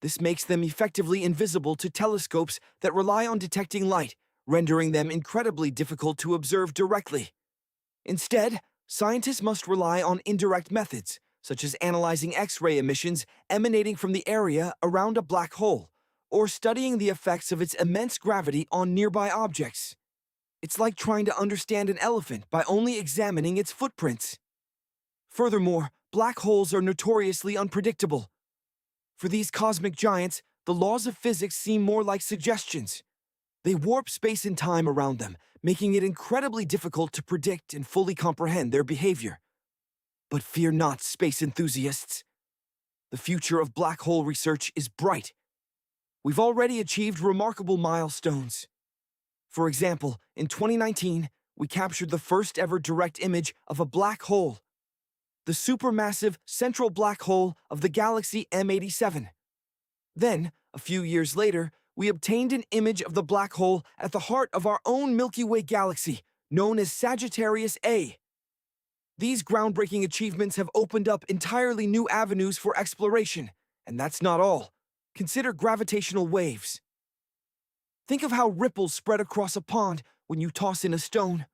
This makes them effectively invisible to telescopes that rely on detecting light, rendering them incredibly difficult to observe directly. Instead, scientists must rely on indirect methods, such as analyzing X-ray emissions emanating from the area around a black hole, or studying the effects of its immense gravity on nearby objects. It's like trying to understand an elephant by only examining its footprints. Furthermore, black holes are notoriously unpredictable. For these cosmic giants, the laws of physics seem more like suggestions. They warp space and time around them, making it incredibly difficult to predict and fully comprehend their behavior. But fear not, space enthusiasts. The future of black hole research is bright. We've already achieved remarkable milestones. For example, in 2019, we captured the first ever direct image of a black hole, the supermassive central black hole of the galaxy M87. Then, a few years later, we obtained an image of the black hole at the heart of our own Milky Way galaxy, known as Sagittarius A. These groundbreaking achievements have opened up entirely new avenues for exploration, and that's not all. Consider gravitational waves. Think of how ripples spread across a pond when you toss in a stone.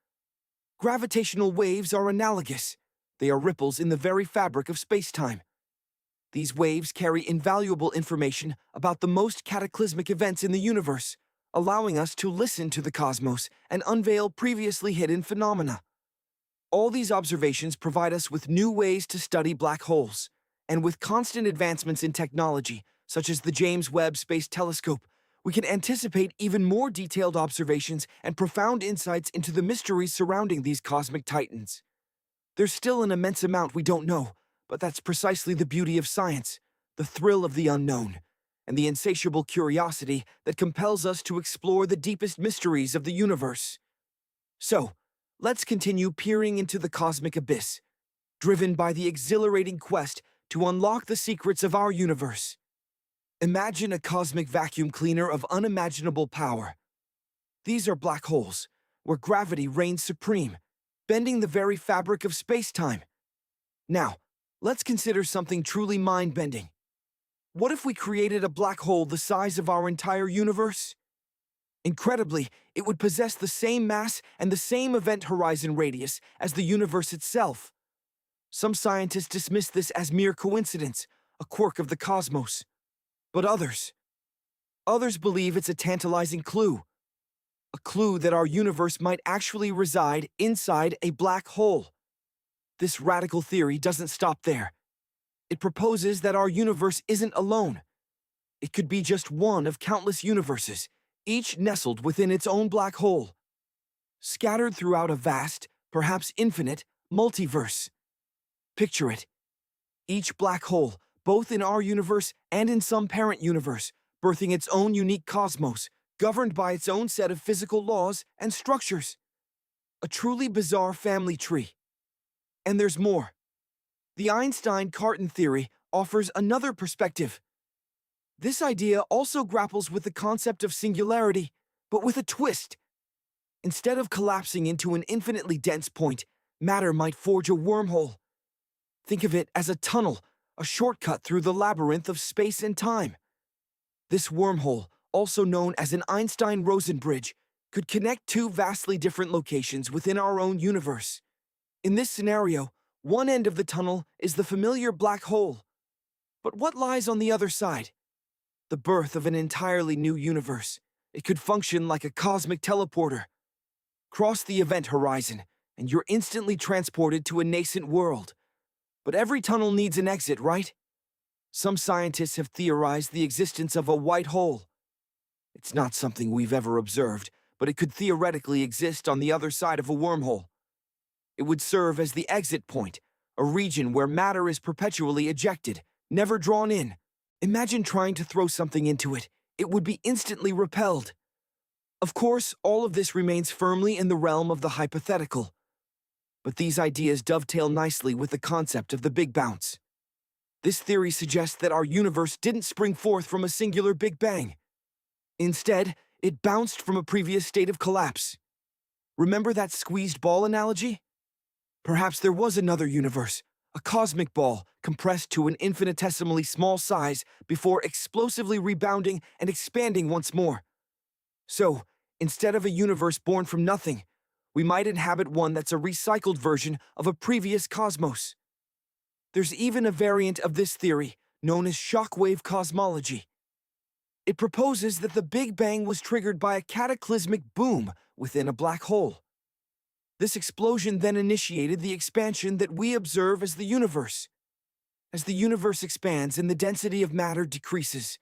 Gravitational waves are analogous. They are ripples in the very fabric of space-time. These waves carry invaluable information about the most cataclysmic events in the universe, allowing us to listen to the cosmos and unveil previously hidden phenomena. All these observations provide us with new ways to study black holes, and with constant advancements in technology, such as the James Webb Space Telescope, we can anticipate even more detailed observations and profound insights into the mysteries surrounding these cosmic titans. There's still an immense amount we don't know, but that's precisely the beauty of science, the thrill of the unknown, and the insatiable curiosity that compels us to explore the deepest mysteries of the universe. So, let's continue peering into the cosmic abyss, driven by the exhilarating quest to unlock the secrets of our universe. Imagine a cosmic vacuum cleaner of unimaginable power. These are black holes, where gravity reigns supreme, bending the very fabric of space-time. Now, let's consider something truly mind-bending. What if we created a black hole the size of our entire universe? Incredibly, it would possess the same mass and the same event horizon radius as the universe itself. Some scientists dismiss this as mere coincidence, a quirk of the cosmos. But others believe it's a tantalizing clue. A clue that our universe might actually reside inside a black hole. This radical theory doesn't stop there. It proposes that our universe isn't alone. It could be just one of countless universes, each nestled within its own black hole, scattered throughout a vast, perhaps infinite, multiverse. Picture it. Each black hole, both in our universe and in some parent universe, birthing its own unique cosmos, governed by its own set of physical laws and structures. A truly bizarre family tree. And there's more. The Einstein-Cartan theory offers another perspective. This idea also grapples with the concept of singularity, but with a twist. Instead of collapsing into an infinitely dense point, matter might forge a wormhole. Think of it as a tunnel, a shortcut through the labyrinth of space and time. This wormhole, also known as an Einstein-Rosen bridge, could connect two vastly different locations within our own universe. In this scenario, one end of the tunnel is the familiar black hole. But what lies on the other side? The birth of an entirely new universe. It could function like a cosmic teleporter. Cross the event horizon, and you're instantly transported to a nascent world. But every tunnel needs an exit, right? Some scientists have theorized the existence of a white hole. It's not something we've ever observed, but it could theoretically exist on the other side of a wormhole. It would serve as the exit point, a region where matter is perpetually ejected, never drawn in. Imagine trying to throw something into it. It would be instantly repelled. Of course, all of this remains firmly in the realm of the hypothetical. But these ideas dovetail nicely with the concept of the Big Bounce. This theory suggests that our universe didn't spring forth from a singular Big Bang. Instead, it bounced from a previous state of collapse. Remember that squeezed ball analogy? Perhaps there was another universe, a cosmic ball compressed to an infinitesimally small size before explosively rebounding and expanding once more. So, instead of a universe born from nothing, we might inhabit one that's a recycled version of a previous cosmos. There's even a variant of this theory, known as shockwave cosmology. It proposes that the Big Bang was triggered by a cataclysmic boom within a black hole. This explosion then initiated the expansion that we observe as the universe. As the universe expands and the density of matter decreases,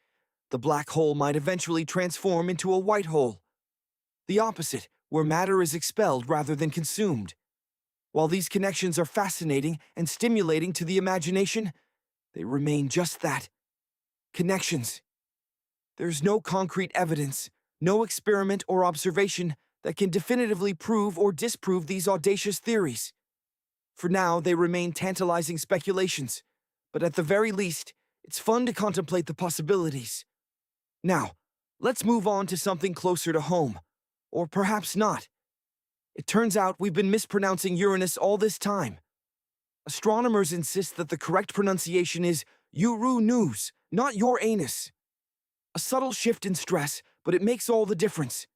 the black hole might eventually transform into a white hole. The opposite, where matter is expelled rather than consumed. While these connections are fascinating and stimulating to the imagination, they remain just that. Connections. There's no concrete evidence, no experiment or observation that can definitively prove or disprove these audacious theories. For now, they remain tantalizing speculations, but at the very least, it's fun to contemplate the possibilities. Now, let's move on to something closer to home. Or perhaps not. It turns out we've been mispronouncing Uranus all this time. Astronomers insist that the correct pronunciation is Uru-News, not your anus. A subtle shift in stress, but it makes all the difference.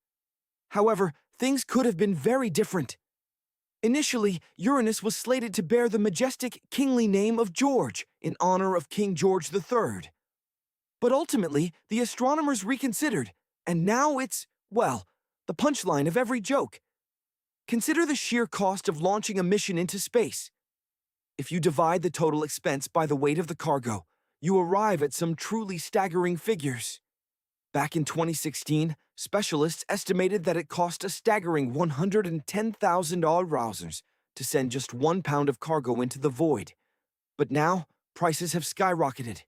However, things could have been very different. Initially, Uranus was slated to bear the majestic kingly name of George in honor of King George III. But ultimately, the astronomers reconsidered, and now it's, well, the punchline of every joke. Consider the sheer cost of launching a mission into space. If you divide the total expense by the weight of the cargo, you arrive at some truly staggering figures. Back in 2016, specialists estimated that it cost a staggering $110,000 to send just 1 pound of cargo into the void. But now, prices have skyrocketed.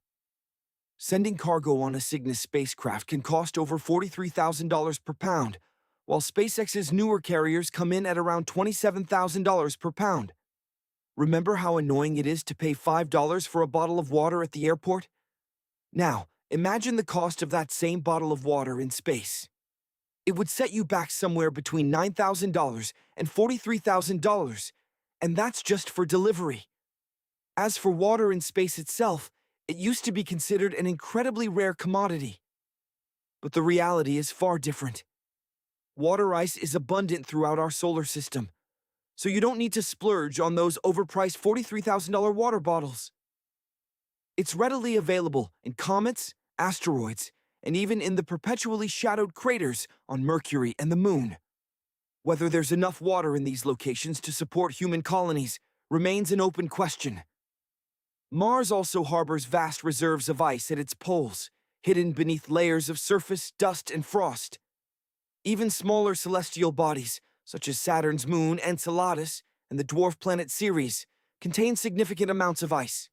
Sending cargo on a Cygnus spacecraft can cost over $43,000 per pound, while SpaceX's newer carriers come in at around $27,000 per pound. Remember how annoying it is to pay $5 for a bottle of water at the airport? Now, imagine the cost of that same bottle of water in space. It would set you back somewhere between $9,000 and $43,000, and that's just for delivery. As for water in space itself, it used to be considered an incredibly rare commodity. But the reality is far different. Water ice is abundant throughout our solar system, so you don't need to splurge on those overpriced $43,000 water bottles. It's readily available in comets, asteroids, and even in the perpetually shadowed craters on Mercury and the Moon. Whether there's enough water in these locations to support human colonies remains an open question. Mars also harbors vast reserves of ice at its poles, hidden beneath layers of surface, dust, and frost. Even smaller celestial bodies, such as Saturn's moon Enceladus and the dwarf planet Ceres, contain significant amounts of ice.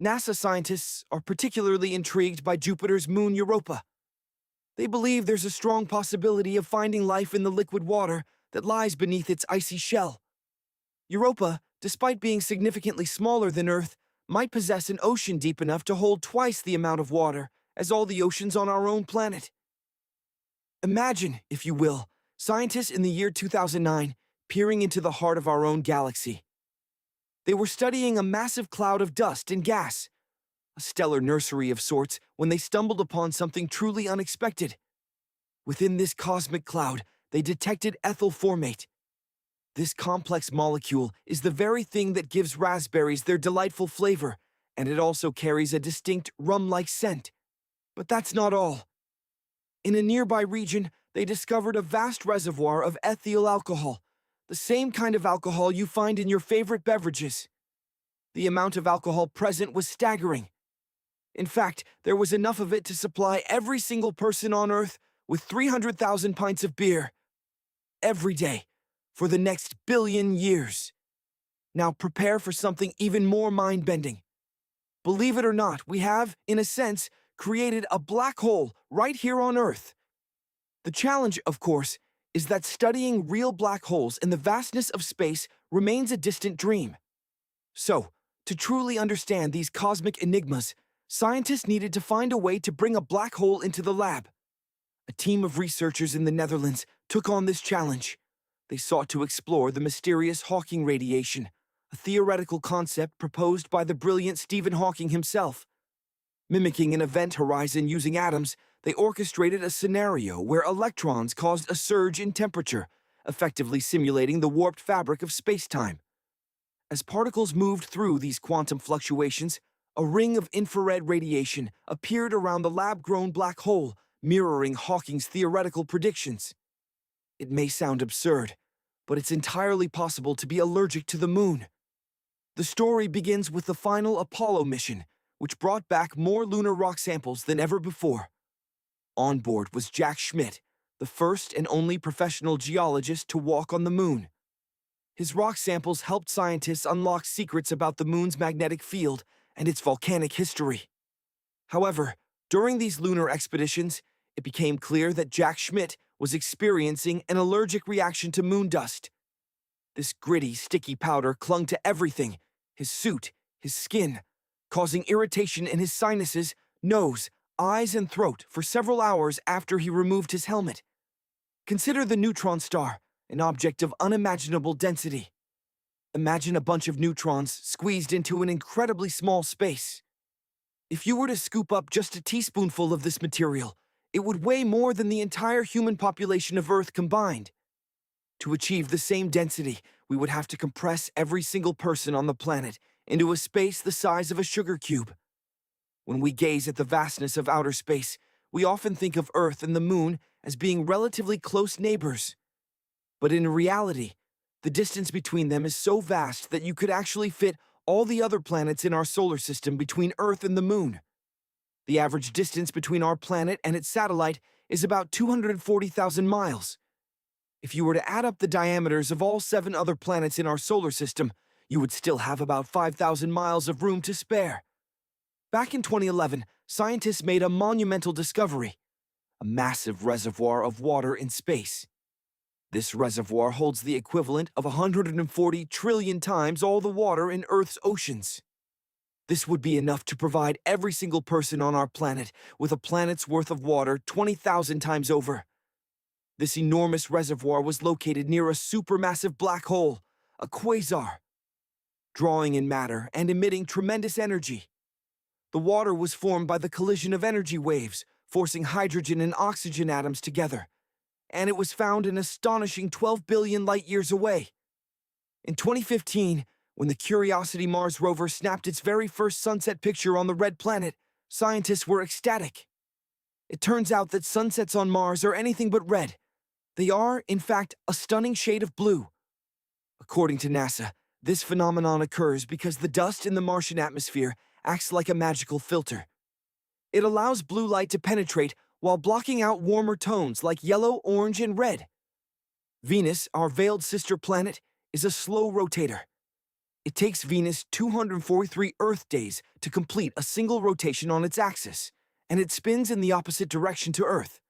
NASA scientists are particularly intrigued by Jupiter's moon Europa. They believe there's a strong possibility of finding life in the liquid water that lies beneath its icy shell. Europa, despite being significantly smaller than Earth, might possess an ocean deep enough to hold twice the amount of water as all the oceans on our own planet. Imagine, if you will, scientists in the year 2009 peering into the heart of our own galaxy. They were studying a massive cloud of dust and gas, a stellar nursery of sorts, when they stumbled upon something truly unexpected. Within this cosmic cloud, they detected ethyl formate. This complex molecule is the very thing that gives raspberries their delightful flavor, and it also carries a distinct rum-like scent. But that's not all. In a nearby region, they discovered a vast reservoir of ethyl alcohol, the same kind of alcohol you find in your favorite beverages. The amount of alcohol present was staggering. In fact, there was enough of it to supply every single person on Earth with 300,000 pints of beer every day for the next billion years. Now prepare for something even more mind-bending. Believe it or not, we have, in a sense, created a black hole right here on Earth. The challenge, of course, is that studying real black holes in the vastness of space remains a distant dream. So, to truly understand these cosmic enigmas, scientists needed to find a way to bring a black hole into the lab. A team of researchers in the Netherlands took on this challenge. They sought to explore the mysterious Hawking radiation, a theoretical concept proposed by the brilliant Stephen Hawking himself. Mimicking an event horizon using atoms, they orchestrated a scenario where electrons caused a surge in temperature, effectively simulating the warped fabric of space-time. As particles moved through these quantum fluctuations, a ring of infrared radiation appeared around the lab-grown black hole, mirroring Hawking's theoretical predictions. It may sound absurd, but it's entirely possible to be allergic to the moon. The story begins with the final Apollo mission, which brought back more lunar rock samples than ever before. On board was Jack Schmitt, the first and only professional geologist to walk on the moon. His rock samples helped scientists unlock secrets about the moon's magnetic field and its volcanic history. However, during these lunar expeditions, it became clear that Jack Schmitt was experiencing an allergic reaction to moon dust. This gritty, sticky powder clung to everything: his suit, his skin, causing irritation in his sinuses, nose, eyes, and throat for several hours after he removed his helmet. Consider the neutron star, an object of unimaginable density. Imagine a bunch of neutrons squeezed into an incredibly small space. If you were to scoop up just a teaspoonful of this material, it would weigh more than the entire human population of Earth combined. To achieve the same density, we would have to compress every single person on the planet into a space the size of a sugar cube. When we gaze at the vastness of outer space, we often think of Earth and the Moon as being relatively close neighbors. But in reality, the distance between them is so vast that you could actually fit all the other planets in our solar system between Earth and the Moon. The average distance between our planet and its satellite is about 240,000 miles. If you were to add up the diameters of all 7 other planets in our solar system, you would still have about 5,000 miles of room to spare. Back in 2011, scientists made a monumental discovery: a massive reservoir of water in space. This reservoir holds the equivalent of 140 trillion times all the water in Earth's oceans. This would be enough to provide every single person on our planet with a planet's worth of water 20,000 times over. This enormous reservoir was located near a supermassive black hole, a quasar, drawing in matter and emitting tremendous energy. The water was formed by the collision of energy waves, forcing hydrogen and oxygen atoms together, and it was found an astonishing 12 billion light-years away. In 2015, when the Curiosity Mars rover snapped its very first sunset picture on the red planet, scientists were ecstatic. It turns out that sunsets on Mars are anything but red. They are, in fact, a stunning shade of blue. According to NASA, this phenomenon occurs because the dust in the Martian atmosphere acts like a magical filter. It allows blue light to penetrate while blocking out warmer tones like yellow, orange, and red. Venus, our veiled sister planet, is a slow rotator. It takes Venus 243 Earth days to complete a single rotation on its axis, and it spins in the opposite direction to Earth.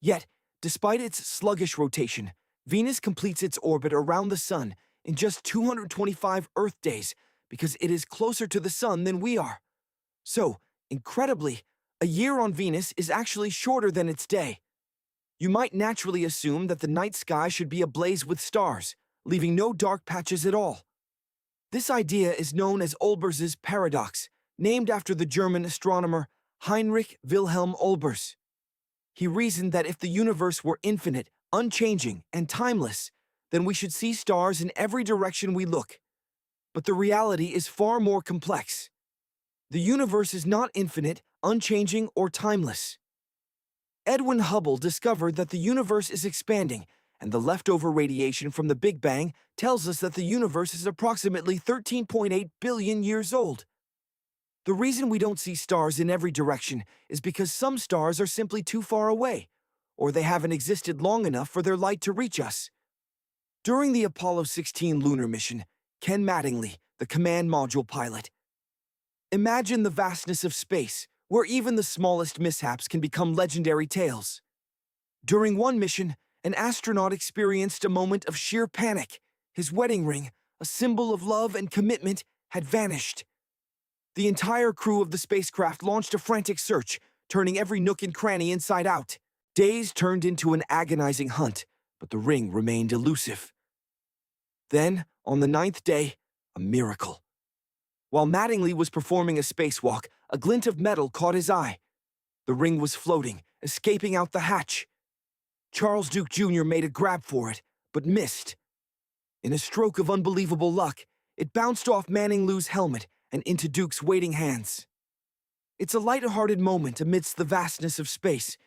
Yet, despite its sluggish rotation, Venus completes its orbit around the Sun in just 225 Earth days because it is closer to the Sun than we are. So, incredibly, a year on Venus is actually shorter than its day. You might naturally assume that the night sky should be ablaze with stars, leaving no dark patches at all. This idea is known as Olbers's paradox, named after the German astronomer Heinrich Wilhelm Olbers. He reasoned that if the universe were infinite, unchanging, and timeless, then we should see stars in every direction we look. But the reality is far more complex. The universe is not infinite, unchanging, or timeless. Edwin Hubble discovered that the universe is expanding, and the leftover radiation from the Big Bang tells us that the universe is approximately 13.8 billion years old. The reason we don't see stars in every direction is because some stars are simply too far away, or they haven't existed long enough for their light to reach us. During the Apollo 16 lunar mission, Ken Mattingly, the command module pilot, imagine the vastness of space, where even the smallest mishaps can become legendary tales. During one mission, an astronaut experienced a moment of sheer panic. His wedding ring, a symbol of love and commitment, had vanished. The entire crew of the spacecraft launched a frantic search, turning every nook and cranny inside out. Days turned into an agonizing hunt, but the ring remained elusive. Then, on the 9th day, a miracle. While Mattingly was performing a spacewalk, a glint of metal caught his eye. The ring was floating, escaping out the hatch. Charles Duke Jr. made a grab for it, but missed. In a stroke of unbelievable luck, it bounced off Mattingly's helmet and into Duke's waiting hands. It's a light-hearted moment amidst the vastness of space,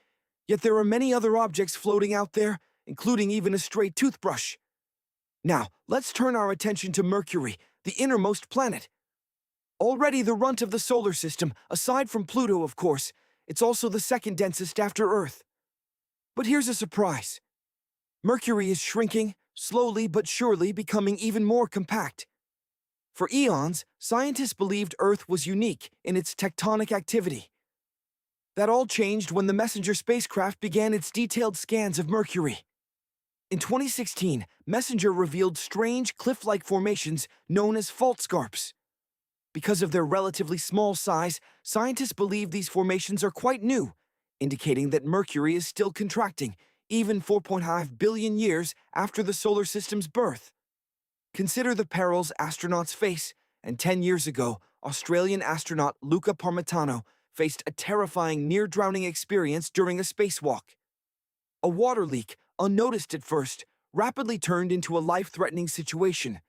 yet there are many other objects floating out there, including even a stray toothbrush. Now, let's turn our attention to Mercury, the innermost planet. Already the runt of the solar system, aside from Pluto, of course, it's also the second densest after Earth. But here's a surprise. Mercury is shrinking, slowly but surely becoming even more compact. For eons, scientists believed Earth was unique in its tectonic activity. That all changed when the Messenger spacecraft began its detailed scans of Mercury. In 2016, Messenger revealed strange cliff-like formations known as fault scarps. Because of their relatively small size, scientists believe these formations are quite new, indicating that Mercury is still contracting, even 4.5 billion years after the solar system's birth. Consider the perils astronauts face, and 10 years ago, Australian astronaut Luca Parmitano faced a terrifying near-drowning experience during a spacewalk. A water leak, unnoticed at first, rapidly turned into a life-threatening situation.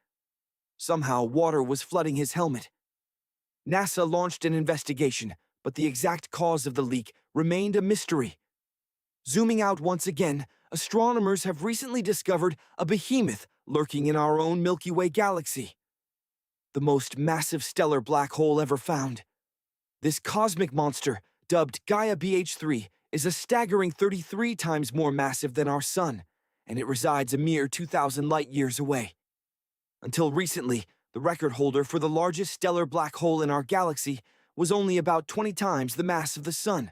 Somehow, water was flooding his helmet. NASA launched an investigation, but the exact cause of the leak remained a mystery. Zooming out once again, astronomers have recently discovered a behemoth lurking in our own Milky Way galaxy. The most massive stellar black hole ever found. This cosmic monster, dubbed Gaia BH3, is a staggering 33 times more massive than our Sun, and it resides a mere 2,000 light-years away. Until recently, the record holder for the largest stellar black hole in our galaxy was only about 20 times the mass of the Sun.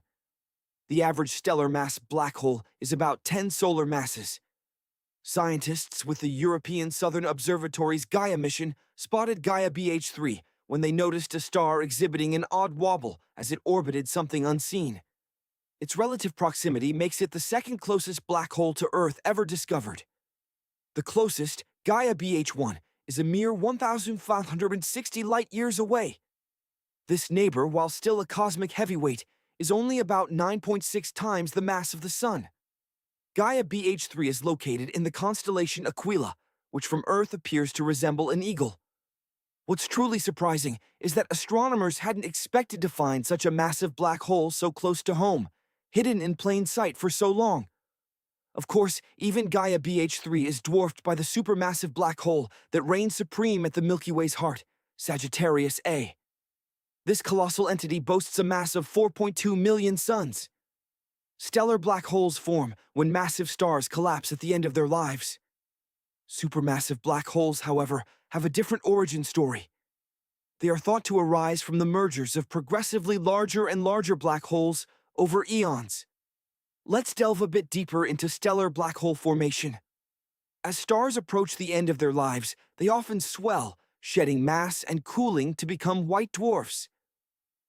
The average stellar mass black hole is about 10 solar masses. Scientists with the European Southern Observatory's Gaia mission spotted Gaia BH3 when they noticed a star exhibiting an odd wobble as it orbited something unseen. Its relative proximity makes it the second closest black hole to Earth ever discovered. The closest, Gaia BH1, is a mere 1,560 light-years away. This neighbor, while still a cosmic heavyweight, is only about 9.6 times the mass of the Sun. Gaia BH3 is located in the constellation Aquila, which from Earth appears to resemble an eagle. What's truly surprising is that astronomers hadn't expected to find such a massive black hole so close to home, hidden in plain sight for so long. Of course, even Gaia BH3 is dwarfed by the supermassive black hole that reigns supreme at the Milky Way's heart, Sagittarius A. This colossal entity boasts a mass of 4.2 million suns. Stellar black holes form when massive stars collapse at the end of their lives. Supermassive black holes, however, have a different origin story. They are thought to arise from the mergers of progressively larger and larger black holes over eons. Let's delve a bit deeper into stellar black hole formation. As stars approach the end of their lives, they often swell, shedding mass and cooling to become white dwarfs.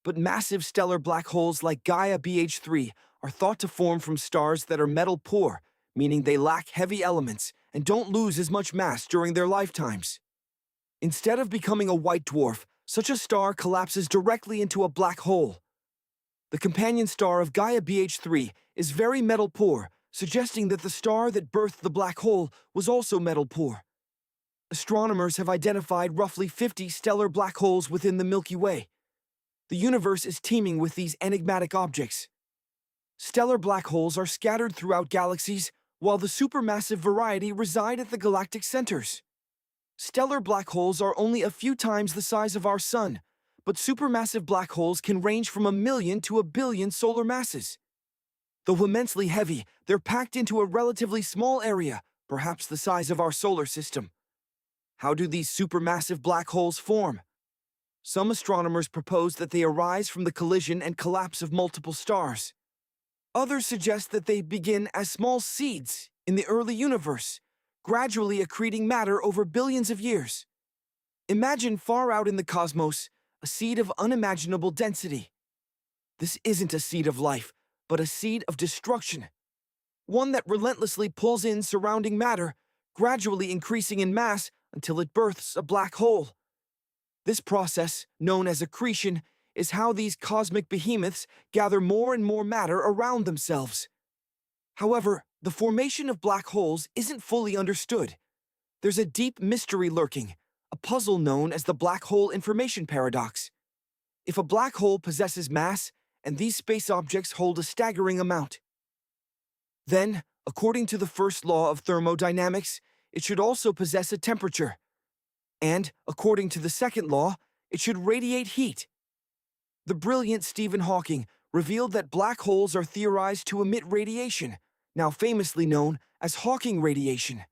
But massive stellar black holes like Gaia BH3 are thought to form from stars that are metal poor, meaning they lack heavy elements and don't lose as much mass during their lifetimes. Instead of becoming a white dwarf, such a star collapses directly into a black hole. The companion star of Gaia BH3 is very metal poor, suggesting that the star that birthed the black hole was also metal poor. Astronomers have identified roughly 50 stellar black holes within the Milky Way. The universe is teeming with these enigmatic objects. Stellar black holes are scattered throughout galaxies, while the supermassive variety reside at the galactic centers. Stellar black holes are only a few times the size of our Sun, but supermassive black holes can range from 1 million to 1 billion solar masses. Though immensely heavy, they're packed into a relatively small area, perhaps the size of our solar system. How do these supermassive black holes form? Some astronomers propose that they arise from the collision and collapse of multiple stars. Others suggest that they begin as small seeds in the early universe, gradually accreting matter over billions of years. Imagine far out in the cosmos, a seed of unimaginable density. This isn't a seed of life, but a seed of destruction. One that relentlessly pulls in surrounding matter, gradually increasing in mass until it births a black hole. This process, known as accretion, is how these cosmic behemoths gather more and more matter around themselves. However, the formation of black holes isn't fully understood. There's a deep mystery lurking, a puzzle known as the black hole information paradox. If a black hole possesses mass, and these space objects hold a staggering amount, then, according to the first law of thermodynamics, it should also possess a temperature. And, according to the second law, it should radiate heat. The brilliant Stephen Hawking revealed that black holes are theorized to emit radiation, now famously known as Hawking radiation.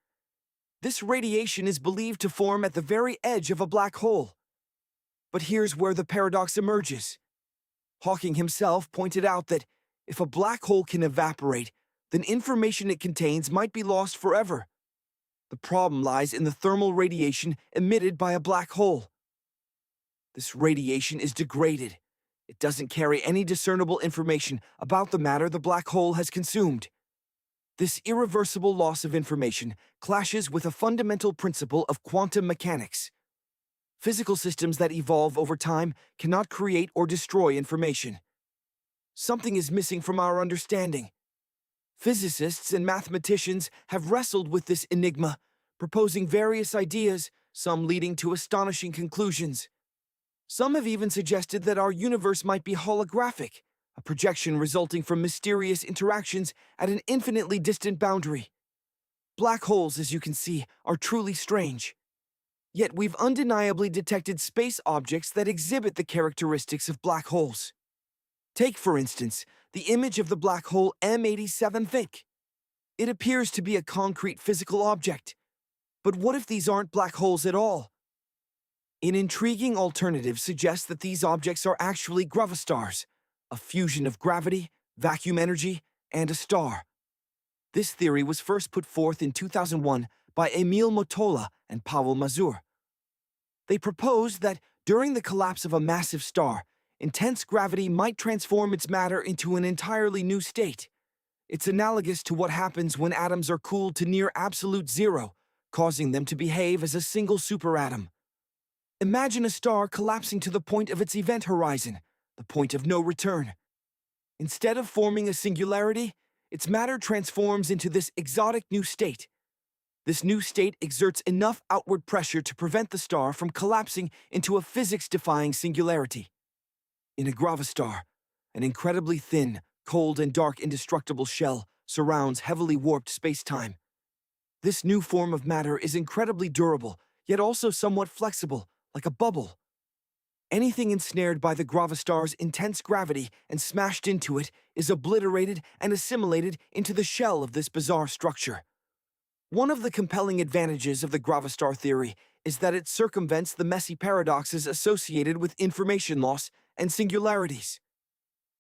This radiation is believed to form at the very edge of a black hole. But here's where the paradox emerges. Hawking himself pointed out that if a black hole can evaporate, then information it contains might be lost forever. The problem lies in the thermal radiation emitted by a black hole. This radiation is degraded. It doesn't carry any discernible information about the matter the black hole has consumed. This irreversible loss of information clashes with a fundamental principle of quantum mechanics. Physical systems that evolve over time cannot create or destroy information. Something is missing from our understanding. Physicists and mathematicians have wrestled with this enigma, proposing various ideas, some leading to astonishing conclusions. Some have even suggested that our universe might be holographic, a projection resulting from mysterious interactions at an infinitely distant boundary. Black holes, as you can see, are truly strange. Yet we've undeniably detected space objects that exhibit the characteristics of black holes. Take, for instance, the image of the black hole M87 Think. It appears to be a concrete physical object. But what if these aren't black holes at all? An intriguing alternative suggests that these objects are actually gravastars, a fusion of gravity, vacuum energy, and a star. This theory was first put forth in 2001 by Emil Motola and Pavel Mazur. They proposed that during the collapse of a massive star, intense gravity might transform its matter into an entirely new state. It's analogous to what happens when atoms are cooled to near absolute zero, causing them to behave as a single superatom. Imagine a star collapsing to the point of its event horizon, the point of no return. Instead of forming a singularity, its matter transforms into this exotic new state. This new state exerts enough outward pressure to prevent the star from collapsing into a physics-defying singularity. In a gravastar, an incredibly thin, cold, and dark indestructible shell surrounds heavily warped space-time. This new form of matter is incredibly durable, yet also somewhat flexible, like a bubble. Anything ensnared by the gravastar's intense gravity and smashed into it is obliterated and assimilated into the shell of this bizarre structure. One of the compelling advantages of the gravastar theory is that it circumvents the messy paradoxes associated with information loss and singularities.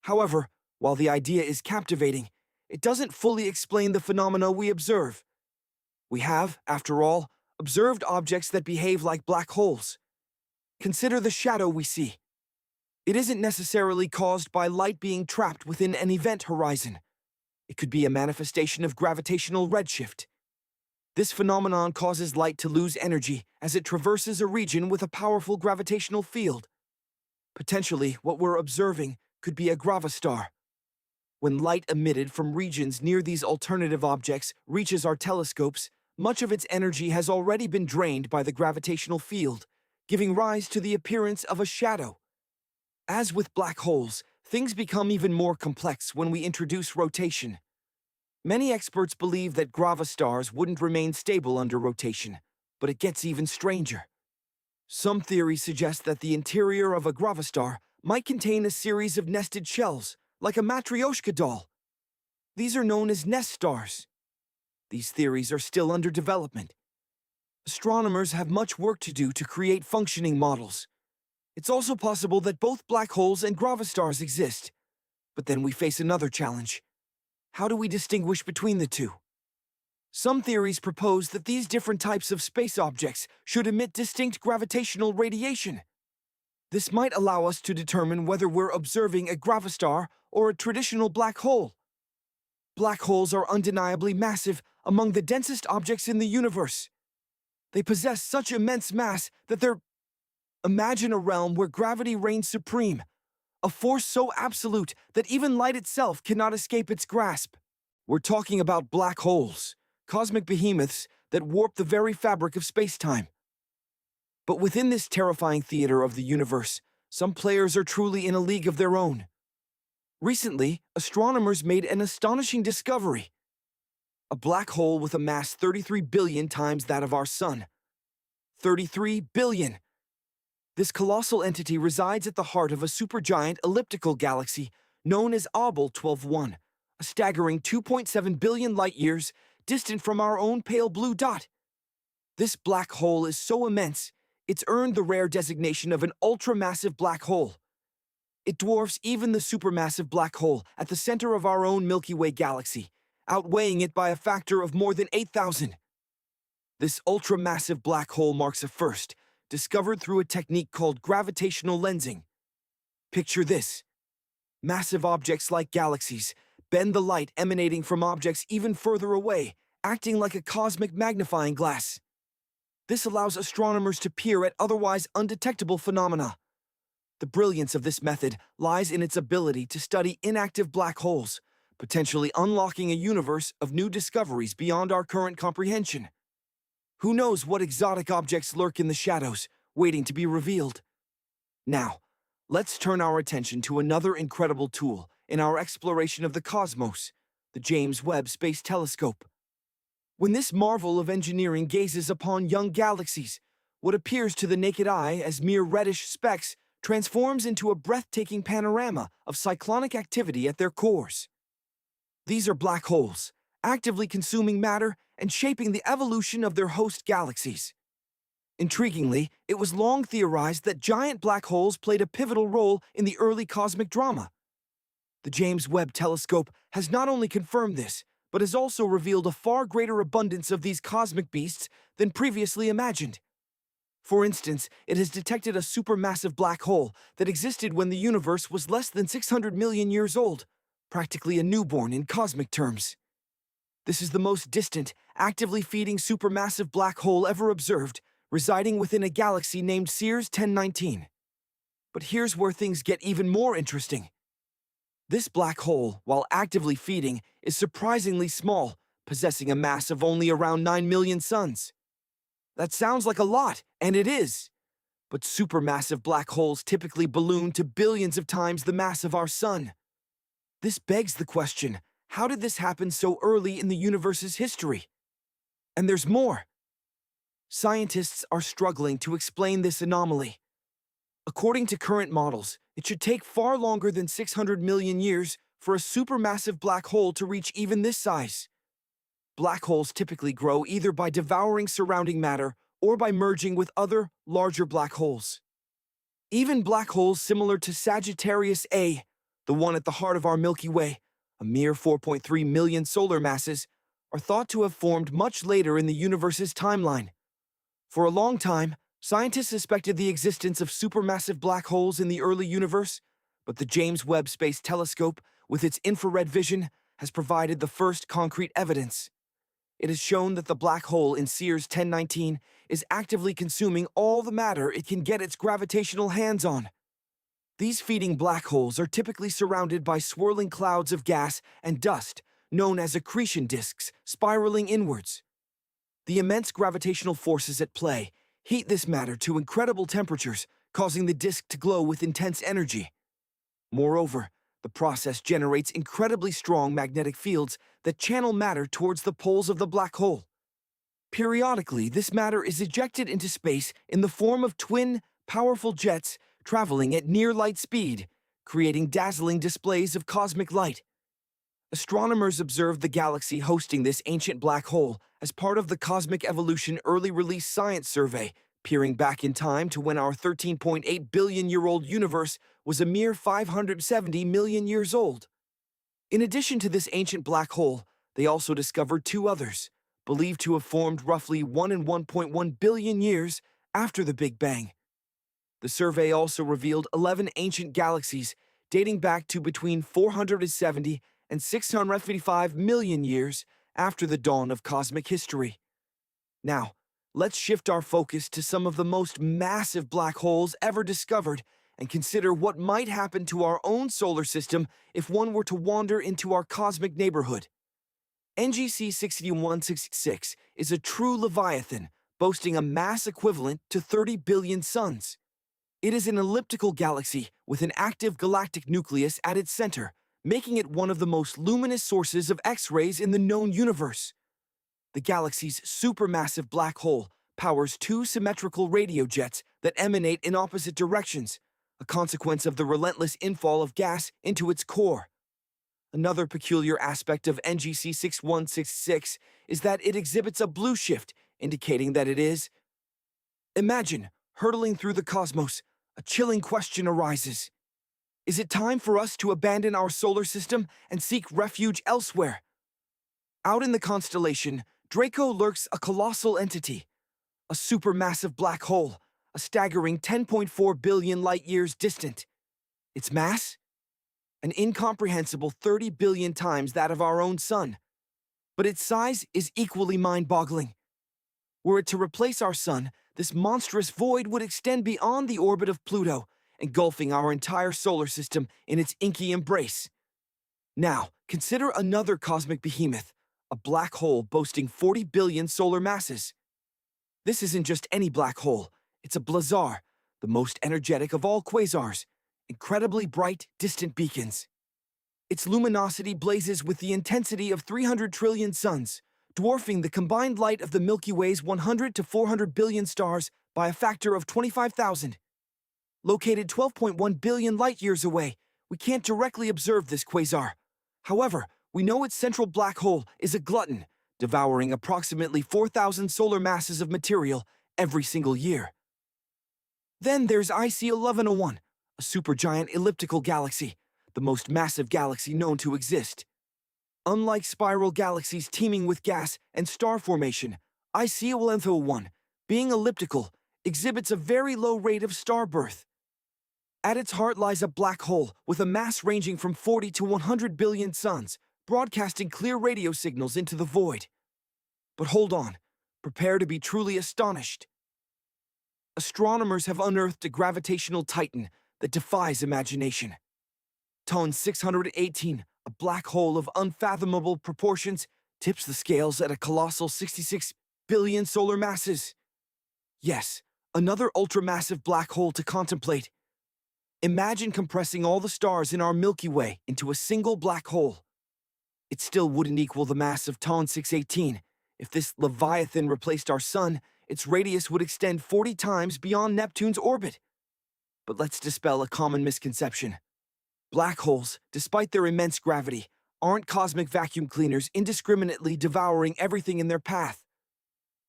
However, while the idea is captivating, it doesn't fully explain the phenomena we observe. We have, after all, observed objects that behave like black holes. Consider the shadow we see. It isn't necessarily caused by light being trapped within an event horizon. It could be a manifestation of gravitational redshift. This phenomenon causes light to lose energy as it traverses a region with a powerful gravitational field. Potentially, what we're observing could be a gravastar. When light emitted from regions near these alternative objects reaches our telescopes, much of its energy has already been drained by the gravitational field, giving rise to the appearance of a shadow. As with black holes, things become even more complex when we introduce rotation. Many experts believe that gravastars wouldn't remain stable under rotation, but it gets even stranger. Some theories suggest that the interior of a gravastar might contain a series of nested shells, like a matryoshka doll. These are known as nest stars. These theories are still under development. Astronomers have much work to do to create functioning models. It's also possible that both black holes and gravastars exist. But then we face another challenge. How do we distinguish between the two? Some theories propose that these different types of space objects should emit distinct gravitational radiation. This might allow us to determine whether we're observing a gravastar or a traditional black hole. Black holes are undeniably massive, among the densest objects in the universe. They possess such immense mass that they're... Imagine a realm where gravity reigns supreme, a force so absolute that even light itself cannot escape its grasp. We're talking about black holes, cosmic behemoths that warp the very fabric of space-time. But within this terrifying theater of the universe, some players are truly in a league of their own. Recently, astronomers made an astonishing discovery. A black hole with a mass 33 billion times that of our Sun. 33 billion! This colossal entity resides at the heart of a supergiant elliptical galaxy known as Abel 12-1, a staggering 2.7 billion light-years distant from our own pale blue dot. This black hole is so immense, it's earned the rare designation of an ultramassive black hole. It dwarfs even the supermassive black hole at the center of our own Milky Way galaxy, outweighing it by a factor of more than 8,000. This ultramassive black hole marks a first, discovered through a technique called gravitational lensing. Picture this. Massive objects like galaxies bend the light emanating from objects even further away, acting like a cosmic magnifying glass. This allows astronomers to peer at otherwise undetectable phenomena. The brilliance of this method lies in its ability to study inactive black holes, potentially unlocking a universe of new discoveries beyond our current comprehension. Who knows what exotic objects lurk in the shadows, waiting to be revealed? Now, let's turn our attention to another incredible tool in our exploration of the cosmos, the James Webb Space Telescope. When this marvel of engineering gazes upon young galaxies, what appears to the naked eye as mere reddish specks transforms into a breathtaking panorama of cyclonic activity at their cores. These are black holes, actively consuming matter and shaping the evolution of their host galaxies. Intriguingly, it was long theorized that giant black holes played a pivotal role in the early cosmic drama. The James Webb Telescope has not only confirmed this, but has also revealed a far greater abundance of these cosmic beasts than previously imagined. For instance, it has detected a supermassive black hole that existed when the universe was less than 600 million years old, practically a newborn in cosmic terms. This is the most distant, actively feeding supermassive black hole ever observed, residing within a galaxy named Sears 1019. But here's where things get even more interesting. This black hole, while actively feeding, is surprisingly small, possessing a mass of only around 9 million suns. That sounds like a lot, and it is. But supermassive black holes typically balloon to billions of times the mass of our Sun. This begs the question, how did this happen so early in the universe's history? And there's more. Scientists are struggling to explain this anomaly. According to current models, it should take far longer than 600 million years for a supermassive black hole to reach even this size. Black holes typically grow either by devouring surrounding matter or by merging with other, larger black holes. Even black holes similar to Sagittarius A, the one at the heart of our Milky Way, a mere 4.3 million solar masses, are thought to have formed much later in the universe's timeline. For a long time, scientists suspected the existence of supermassive black holes in the early universe, but the James Webb Space Telescope, with its infrared vision, has provided the first concrete evidence. It has shown that the black hole in Sears 1019 is actively consuming all the matter it can get its gravitational hands on. These feeding black holes are typically surrounded by swirling clouds of gas and dust, known as accretion disks, spiraling inwards. The immense gravitational forces at play heat this matter to incredible temperatures, causing the disk to glow with intense energy. Moreover, the process generates incredibly strong magnetic fields that channel matter towards the poles of the black hole. Periodically, this matter is ejected into space in the form of twin, powerful jets traveling at near light speed, creating dazzling displays of cosmic light. Astronomers observed the galaxy hosting this ancient black hole as part of the Cosmic Evolution Early Release Science Survey, peering back in time to when our 13.8 billion-year-old universe was a mere 570 million years old. In addition to this ancient black hole, they also discovered two others, believed to have formed roughly 1 in 1.1 billion years after the Big Bang. The survey also revealed 11 ancient galaxies dating back to between 470 and 655 million years after the dawn of cosmic history. Now, let's shift our focus to some of the most massive black holes ever discovered and consider what might happen to our own solar system if one were to wander into our cosmic neighborhood. NGC 6166 is a true leviathan, boasting a mass equivalent to 30 billion suns. It is an elliptical galaxy with an active galactic nucleus at its center, making it one of the most luminous sources of X-rays in the known universe. The galaxy's supermassive black hole powers two symmetrical radio jets that emanate in opposite directions, a consequence of the relentless infall of gas into its core. Another peculiar aspect of NGC 6166 is that it exhibits a blue shift, indicating that it is. Imagine, hurtling through the cosmos, a chilling question arises. Is it time for us to abandon our solar system and seek refuge elsewhere? Out in the constellation, Draco lurks a colossal entity, a supermassive black hole, a staggering 10.4 billion light-years distant. Its mass? An incomprehensible 30 billion times that of our own sun. But its size is equally mind-boggling. Were it to replace our sun, this monstrous void would extend beyond the orbit of Pluto, engulfing our entire solar system in its inky embrace. Now, consider another cosmic behemoth, a black hole boasting 40 billion solar masses. This isn't just any black hole, it's a blazar, the most energetic of all quasars, incredibly bright, distant beacons. Its luminosity blazes with the intensity of 300 trillion suns, dwarfing the combined light of the Milky Way's 100 to 400 billion stars by a factor of 25,000. Located 12.1 billion light-years away, we can't directly observe this quasar. However, we know its central black hole is a glutton, devouring approximately 4,000 solar masses of material every single year. Then there's IC 1101, a supergiant elliptical galaxy, the most massive galaxy known to exist. Unlike spiral galaxies teeming with gas and star formation, IC 1101, being elliptical, exhibits a very low rate of star birth. At its heart lies a black hole with a mass ranging from 40 to 100 billion suns, broadcasting clear radio signals into the void. But hold on, prepare to be truly astonished. Astronomers have unearthed a gravitational titan that defies imagination. Ton 618, a black hole of unfathomable proportions, tips the scales at a colossal 66 billion solar masses. Yes, another ultramassive black hole to contemplate. Imagine compressing all the stars in our Milky Way into a single black hole. It still wouldn't equal the mass of Ton 618. If this leviathan replaced our sun, its radius would extend 40 times beyond Neptune's orbit. But let's dispel a common misconception. Black holes, despite their immense gravity, aren't cosmic vacuum cleaners indiscriminately devouring everything in their path.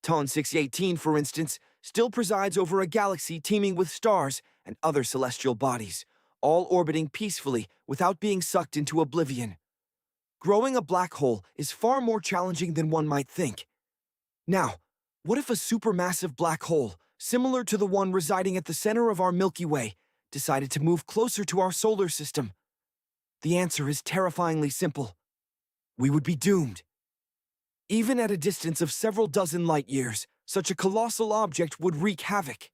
TON 618, for instance, still presides over a galaxy teeming with stars and other celestial bodies, all orbiting peacefully without being sucked into oblivion. Growing a black hole is far more challenging than one might think. Now, what if a supermassive black hole, similar to the one residing at the center of our Milky Way, decided to move closer to our solar system? The answer is terrifyingly simple. We would be doomed. Even at a distance of several dozen light-years, such a colossal object would wreak havoc.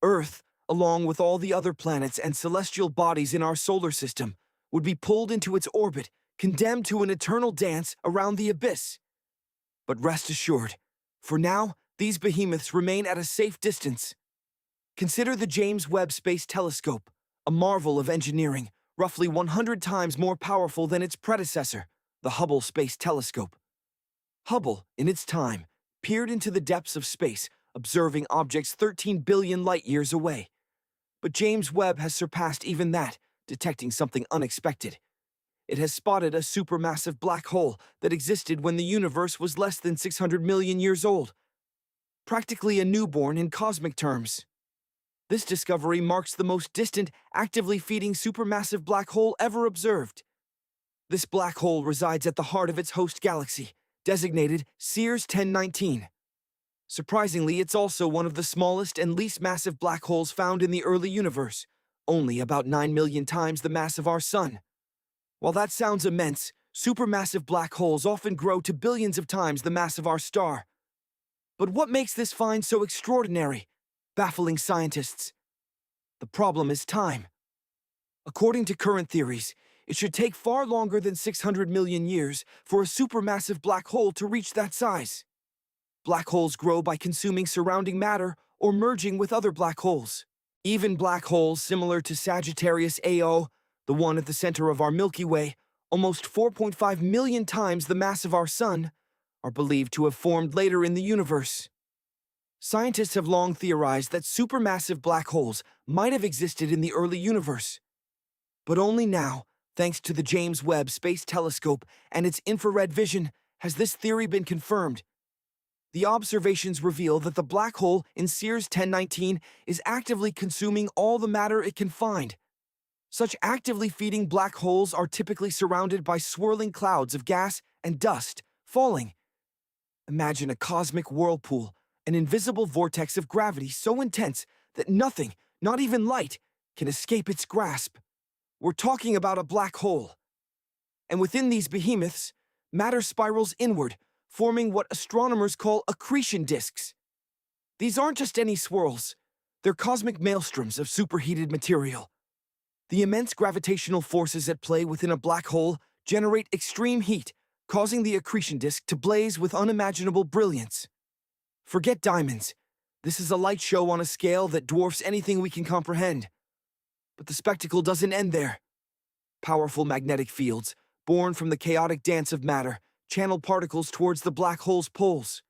Earth, along with all the other planets and celestial bodies in our solar system, would be pulled into its orbit, condemned to an eternal dance around the abyss. But rest assured, for now, these behemoths remain at a safe distance. Consider the James Webb Space Telescope, a marvel of engineering, roughly 100 times more powerful than its predecessor, the Hubble Space Telescope. Hubble, in its time, peered into the depths of space, observing objects 13 billion light-years away. But James Webb has surpassed even that, detecting something unexpected. It has spotted a supermassive black hole that existed when the universe was less than 600 million years old, practically a newborn in cosmic terms. This discovery marks the most distant, actively feeding supermassive black hole ever observed. This black hole resides at the heart of its host galaxy, designated Sears 1019. Surprisingly, it's also one of the smallest and least massive black holes found in the early universe, only about 9 million times the mass of our Sun. While that sounds immense, supermassive black holes often grow to billions of times the mass of our star. But what makes this find so extraordinary, baffling scientists? The problem is time. According to current theories, it should take far longer than 600 million years for a supermassive black hole to reach that size. Black holes grow by consuming surrounding matter or merging with other black holes. Even black holes similar to Sagittarius AO, the one at the center of our Milky Way, almost 4.5 million times the mass of our Sun, are believed to have formed later in the universe. Scientists have long theorized that supermassive black holes might have existed in the early universe. But only now, thanks to the James Webb Space Telescope and its infrared vision, has this theory been confirmed. The observations reveal that the black hole in Sears 1019 is actively consuming all the matter it can find. Such actively feeding black holes are typically surrounded by swirling clouds of gas and dust falling. Imagine a cosmic whirlpool, an invisible vortex of gravity so intense that nothing, not even light, can escape its grasp. We're talking about a black hole. And within these behemoths, matter spirals inward, forming what astronomers call accretion disks. These aren't just any swirls. They're cosmic maelstroms of superheated material. The immense gravitational forces at play within a black hole generate extreme heat, causing the accretion disk to blaze with unimaginable brilliance. Forget diamonds. This is a light show on a scale that dwarfs anything we can comprehend. But the spectacle doesn't end there. Powerful magnetic fields, born from the chaotic dance of matter, channel particles towards the black hole's poles.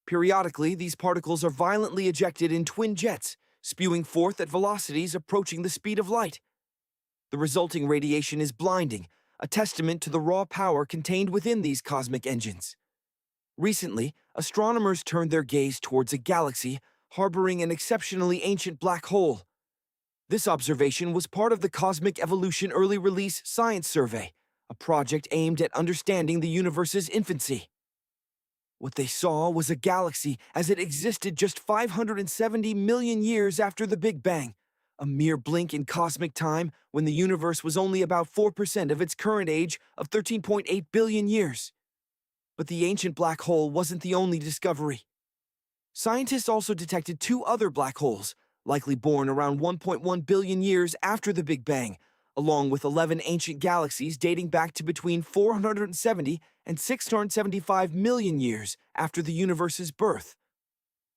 Periodically, these particles are violently ejected in twin jets, spewing forth at velocities approaching the speed of light. The resulting radiation is blinding, a testament to the raw power contained within these cosmic engines. Recently, astronomers turned their gaze towards a galaxy harboring an exceptionally ancient black hole. This observation was part of the Cosmic Evolution Early Release Science Survey, a project aimed at understanding the universe's infancy. What they saw was a galaxy as it existed just 570 million years after the Big Bang, a mere blink in cosmic time when the universe was only about 4% of its current age of 13.8 billion years. But the ancient black hole wasn't the only discovery. Scientists also detected two other black holes, likely born around 1.1 billion years after the Big Bang, along with 11 ancient galaxies dating back to between 470 and 675 million years after the universe's birth.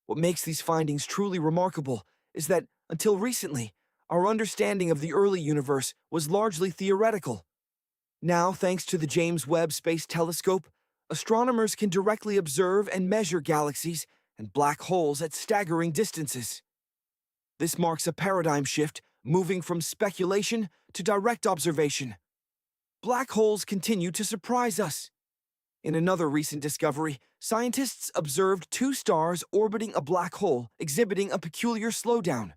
What makes these findings truly remarkable is that, until recently, our understanding of the early universe was largely theoretical. Now, thanks to the James Webb Space Telescope, astronomers can directly observe and measure galaxies and black holes at staggering distances. This marks a paradigm shift moving from speculation to direct observation. Black holes continue to surprise us. In another recent discovery, scientists observed two stars orbiting a black hole exhibiting a peculiar slowdown.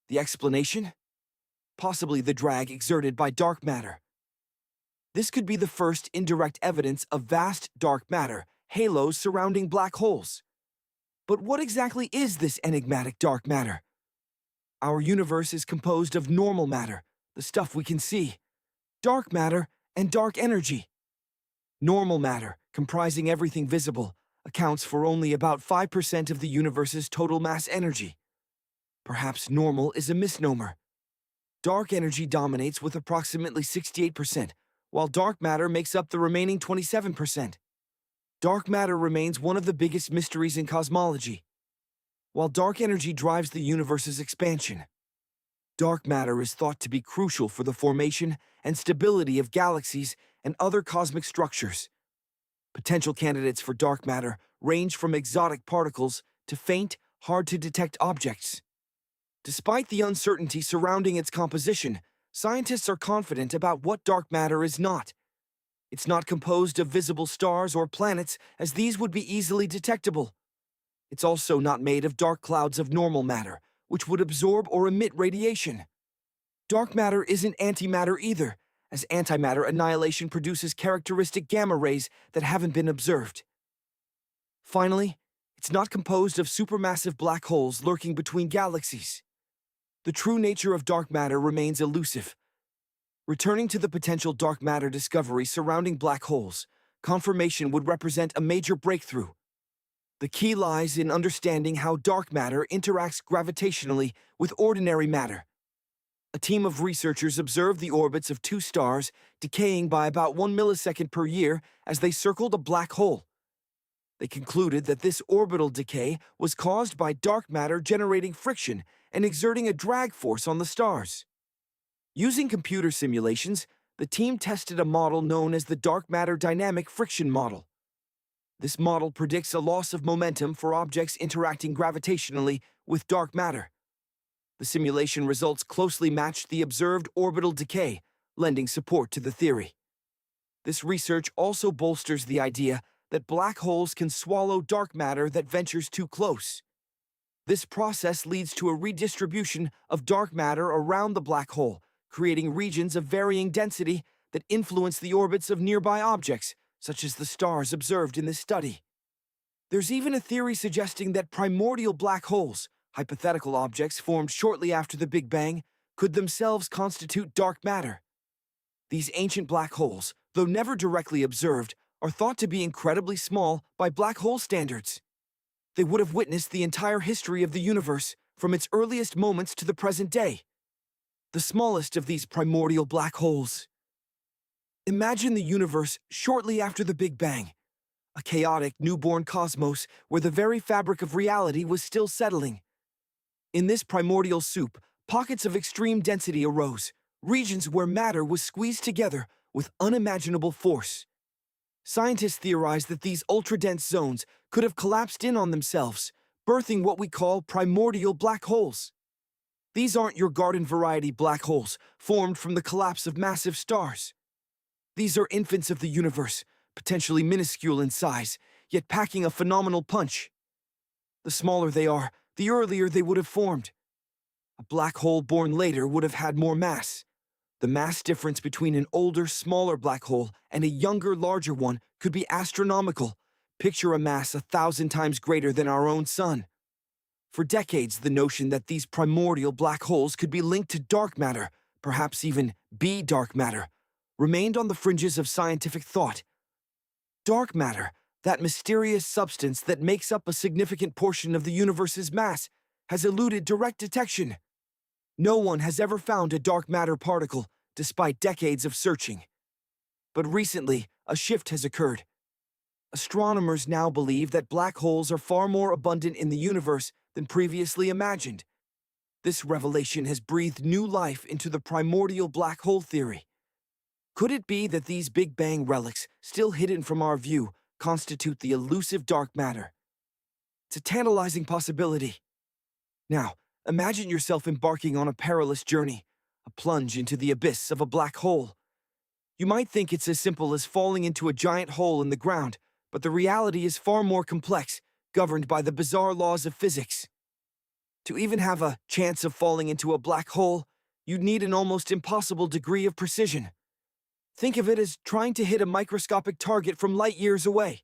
The explanation? Possibly the drag exerted by dark matter. This could be the first indirect evidence of vast dark matter, halos surrounding black holes. But what exactly is this enigmatic dark matter? Our universe is composed of normal matter, the stuff we can see, dark matter, and dark energy. Normal matter, comprising everything visible, accounts for only about 5% of the universe's total mass energy. Perhaps normal is a misnomer. Dark energy dominates with approximately 68%, while dark matter makes up the remaining 27%. Dark matter remains one of the biggest mysteries in cosmology, while dark energy drives the universe's expansion. Dark matter is thought to be crucial for the formation and stability of galaxies and other cosmic structures. Potential candidates for dark matter range from exotic particles to faint, hard-to-detect objects. Despite the uncertainty surrounding its composition, scientists are confident about what dark matter is not. It's not composed of visible stars or planets, as these would be easily detectable. It's also not made of dark clouds of normal matter, which would absorb or emit radiation. Dark matter isn't antimatter either, as antimatter annihilation produces characteristic gamma rays that haven't been observed. Finally, it's not composed of supermassive black holes lurking between galaxies. The true nature of dark matter remains elusive. Returning to the potential dark matter discovery surrounding black holes, confirmation would represent a major breakthrough. The key lies in understanding how dark matter interacts gravitationally with ordinary matter. A team of researchers observed the orbits of two stars decaying by about 1 millisecond per year as they circled a black hole. They concluded that this orbital decay was caused by dark matter generating friction and exerting a drag force on the stars. Using computer simulations, the team tested a model known as the dark matter dynamic friction model. This model predicts a loss of momentum for objects interacting gravitationally with dark matter. The simulation results closely matched the observed orbital decay, lending support to the theory. This research also bolsters the idea that black holes can swallow dark matter that ventures too close. This process leads to a redistribution of dark matter around the black hole, creating regions of varying density that influence the orbits of nearby objects, such as the stars observed in this study. There's even a theory suggesting that primordial black holes, hypothetical objects formed shortly after the Big Bang, could themselves constitute dark matter. These ancient black holes, though never directly observed, are thought to be incredibly small by black hole standards. They would have witnessed the entire history of the universe, from its earliest moments to the present day. The smallest of these primordial black holes. Imagine the universe shortly after the Big Bang, a chaotic newborn cosmos where the very fabric of reality was still settling. In this primordial soup, pockets of extreme density arose, regions where matter was squeezed together with unimaginable force. Scientists theorize that these ultra-dense zones could have collapsed in on themselves, birthing what we call primordial black holes. These aren't your garden-variety black holes formed from the collapse of massive stars. These are infants of the universe, potentially minuscule in size, yet packing a phenomenal punch. The smaller they are, the earlier they would have formed. A black hole born later would have had more mass. The mass difference between an older, smaller black hole and a younger, larger one could be astronomical. Picture a mass 1,000 times greater than our own sun. For decades, the notion that these primordial black holes could be linked to dark matter, perhaps even be dark matter, remained on the fringes of scientific thought. Dark matter, that mysterious substance that makes up a significant portion of the universe's mass, has eluded direct detection. No one has ever found a dark matter particle, despite decades of searching. But recently, a shift has occurred. Astronomers now believe that black holes are far more abundant in the universe than previously imagined. This revelation has breathed new life into the primordial black hole theory. Could it be that these Big Bang relics, still hidden from our view, constitute the elusive dark matter? It's a tantalizing possibility. Now, Imagine yourself embarking on a perilous journey, a plunge into the abyss of a black hole. You might think it's as simple as falling into a giant hole in the ground, but the reality is far more complex, governed by the bizarre laws of physics. To even have a chance of falling into a black hole, you'd need an almost impossible degree of precision. Think of it as trying to hit a microscopic target from light years away.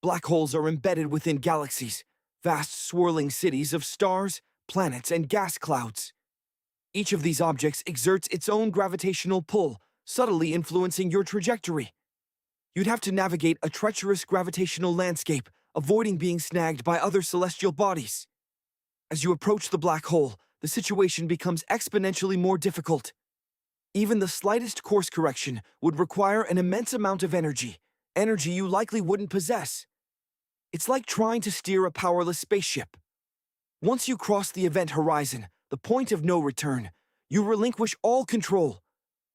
Black holes are embedded within galaxies, vast swirling cities of stars, planets, and gas clouds. Each of these objects exerts its own gravitational pull, subtly influencing your trajectory. You'd have to navigate a treacherous gravitational landscape, avoiding being snagged by other celestial bodies. As you approach the black hole, the situation becomes exponentially more difficult. Even the slightest course correction would require an immense amount of energy you likely wouldn't possess. It's like trying to steer a powerless spaceship. Once you cross the event horizon, the point of no return, you relinquish all control.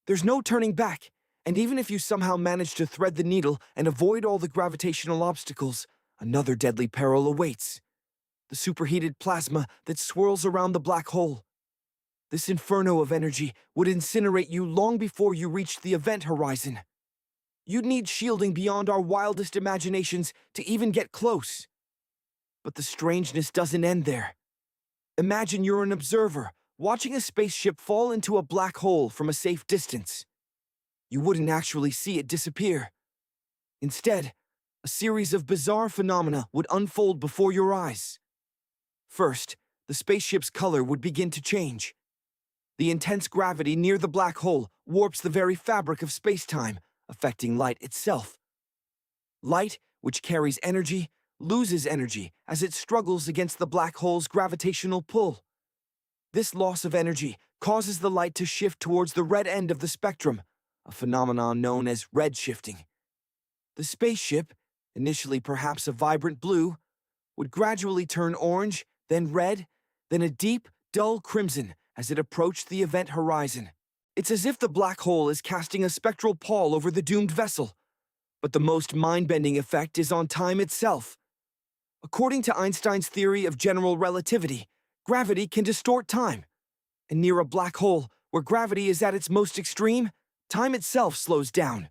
There's no turning back, and even if you somehow manage to thread the needle and avoid all the gravitational obstacles, another deadly peril awaits: the superheated plasma that swirls around the black hole. This inferno of energy would incinerate you long before you reached the event horizon. You'd need shielding beyond our wildest imaginations to even get close. But the strangeness doesn't end there. Imagine you're an observer, watching a spaceship fall into a black hole from a safe distance. You wouldn't actually see it disappear. Instead, a series of bizarre phenomena would unfold before your eyes. First, the spaceship's color would begin to change. The intense gravity near the black hole warps the very fabric of space-time, affecting light itself. Light, which carries energy, loses energy as it struggles against the black hole's gravitational pull. This loss of energy causes the light to shift towards the red end of the spectrum, a phenomenon known as redshifting. The spaceship, initially perhaps a vibrant blue, would gradually turn orange, then red, then a deep, dull crimson as it approached the event horizon. It's as if the black hole is casting a spectral pall over the doomed vessel. But the most mind-bending effect is on time itself. According to Einstein's theory of general relativity, gravity can distort time. And near a black hole, where gravity is at its most extreme, time itself slows down.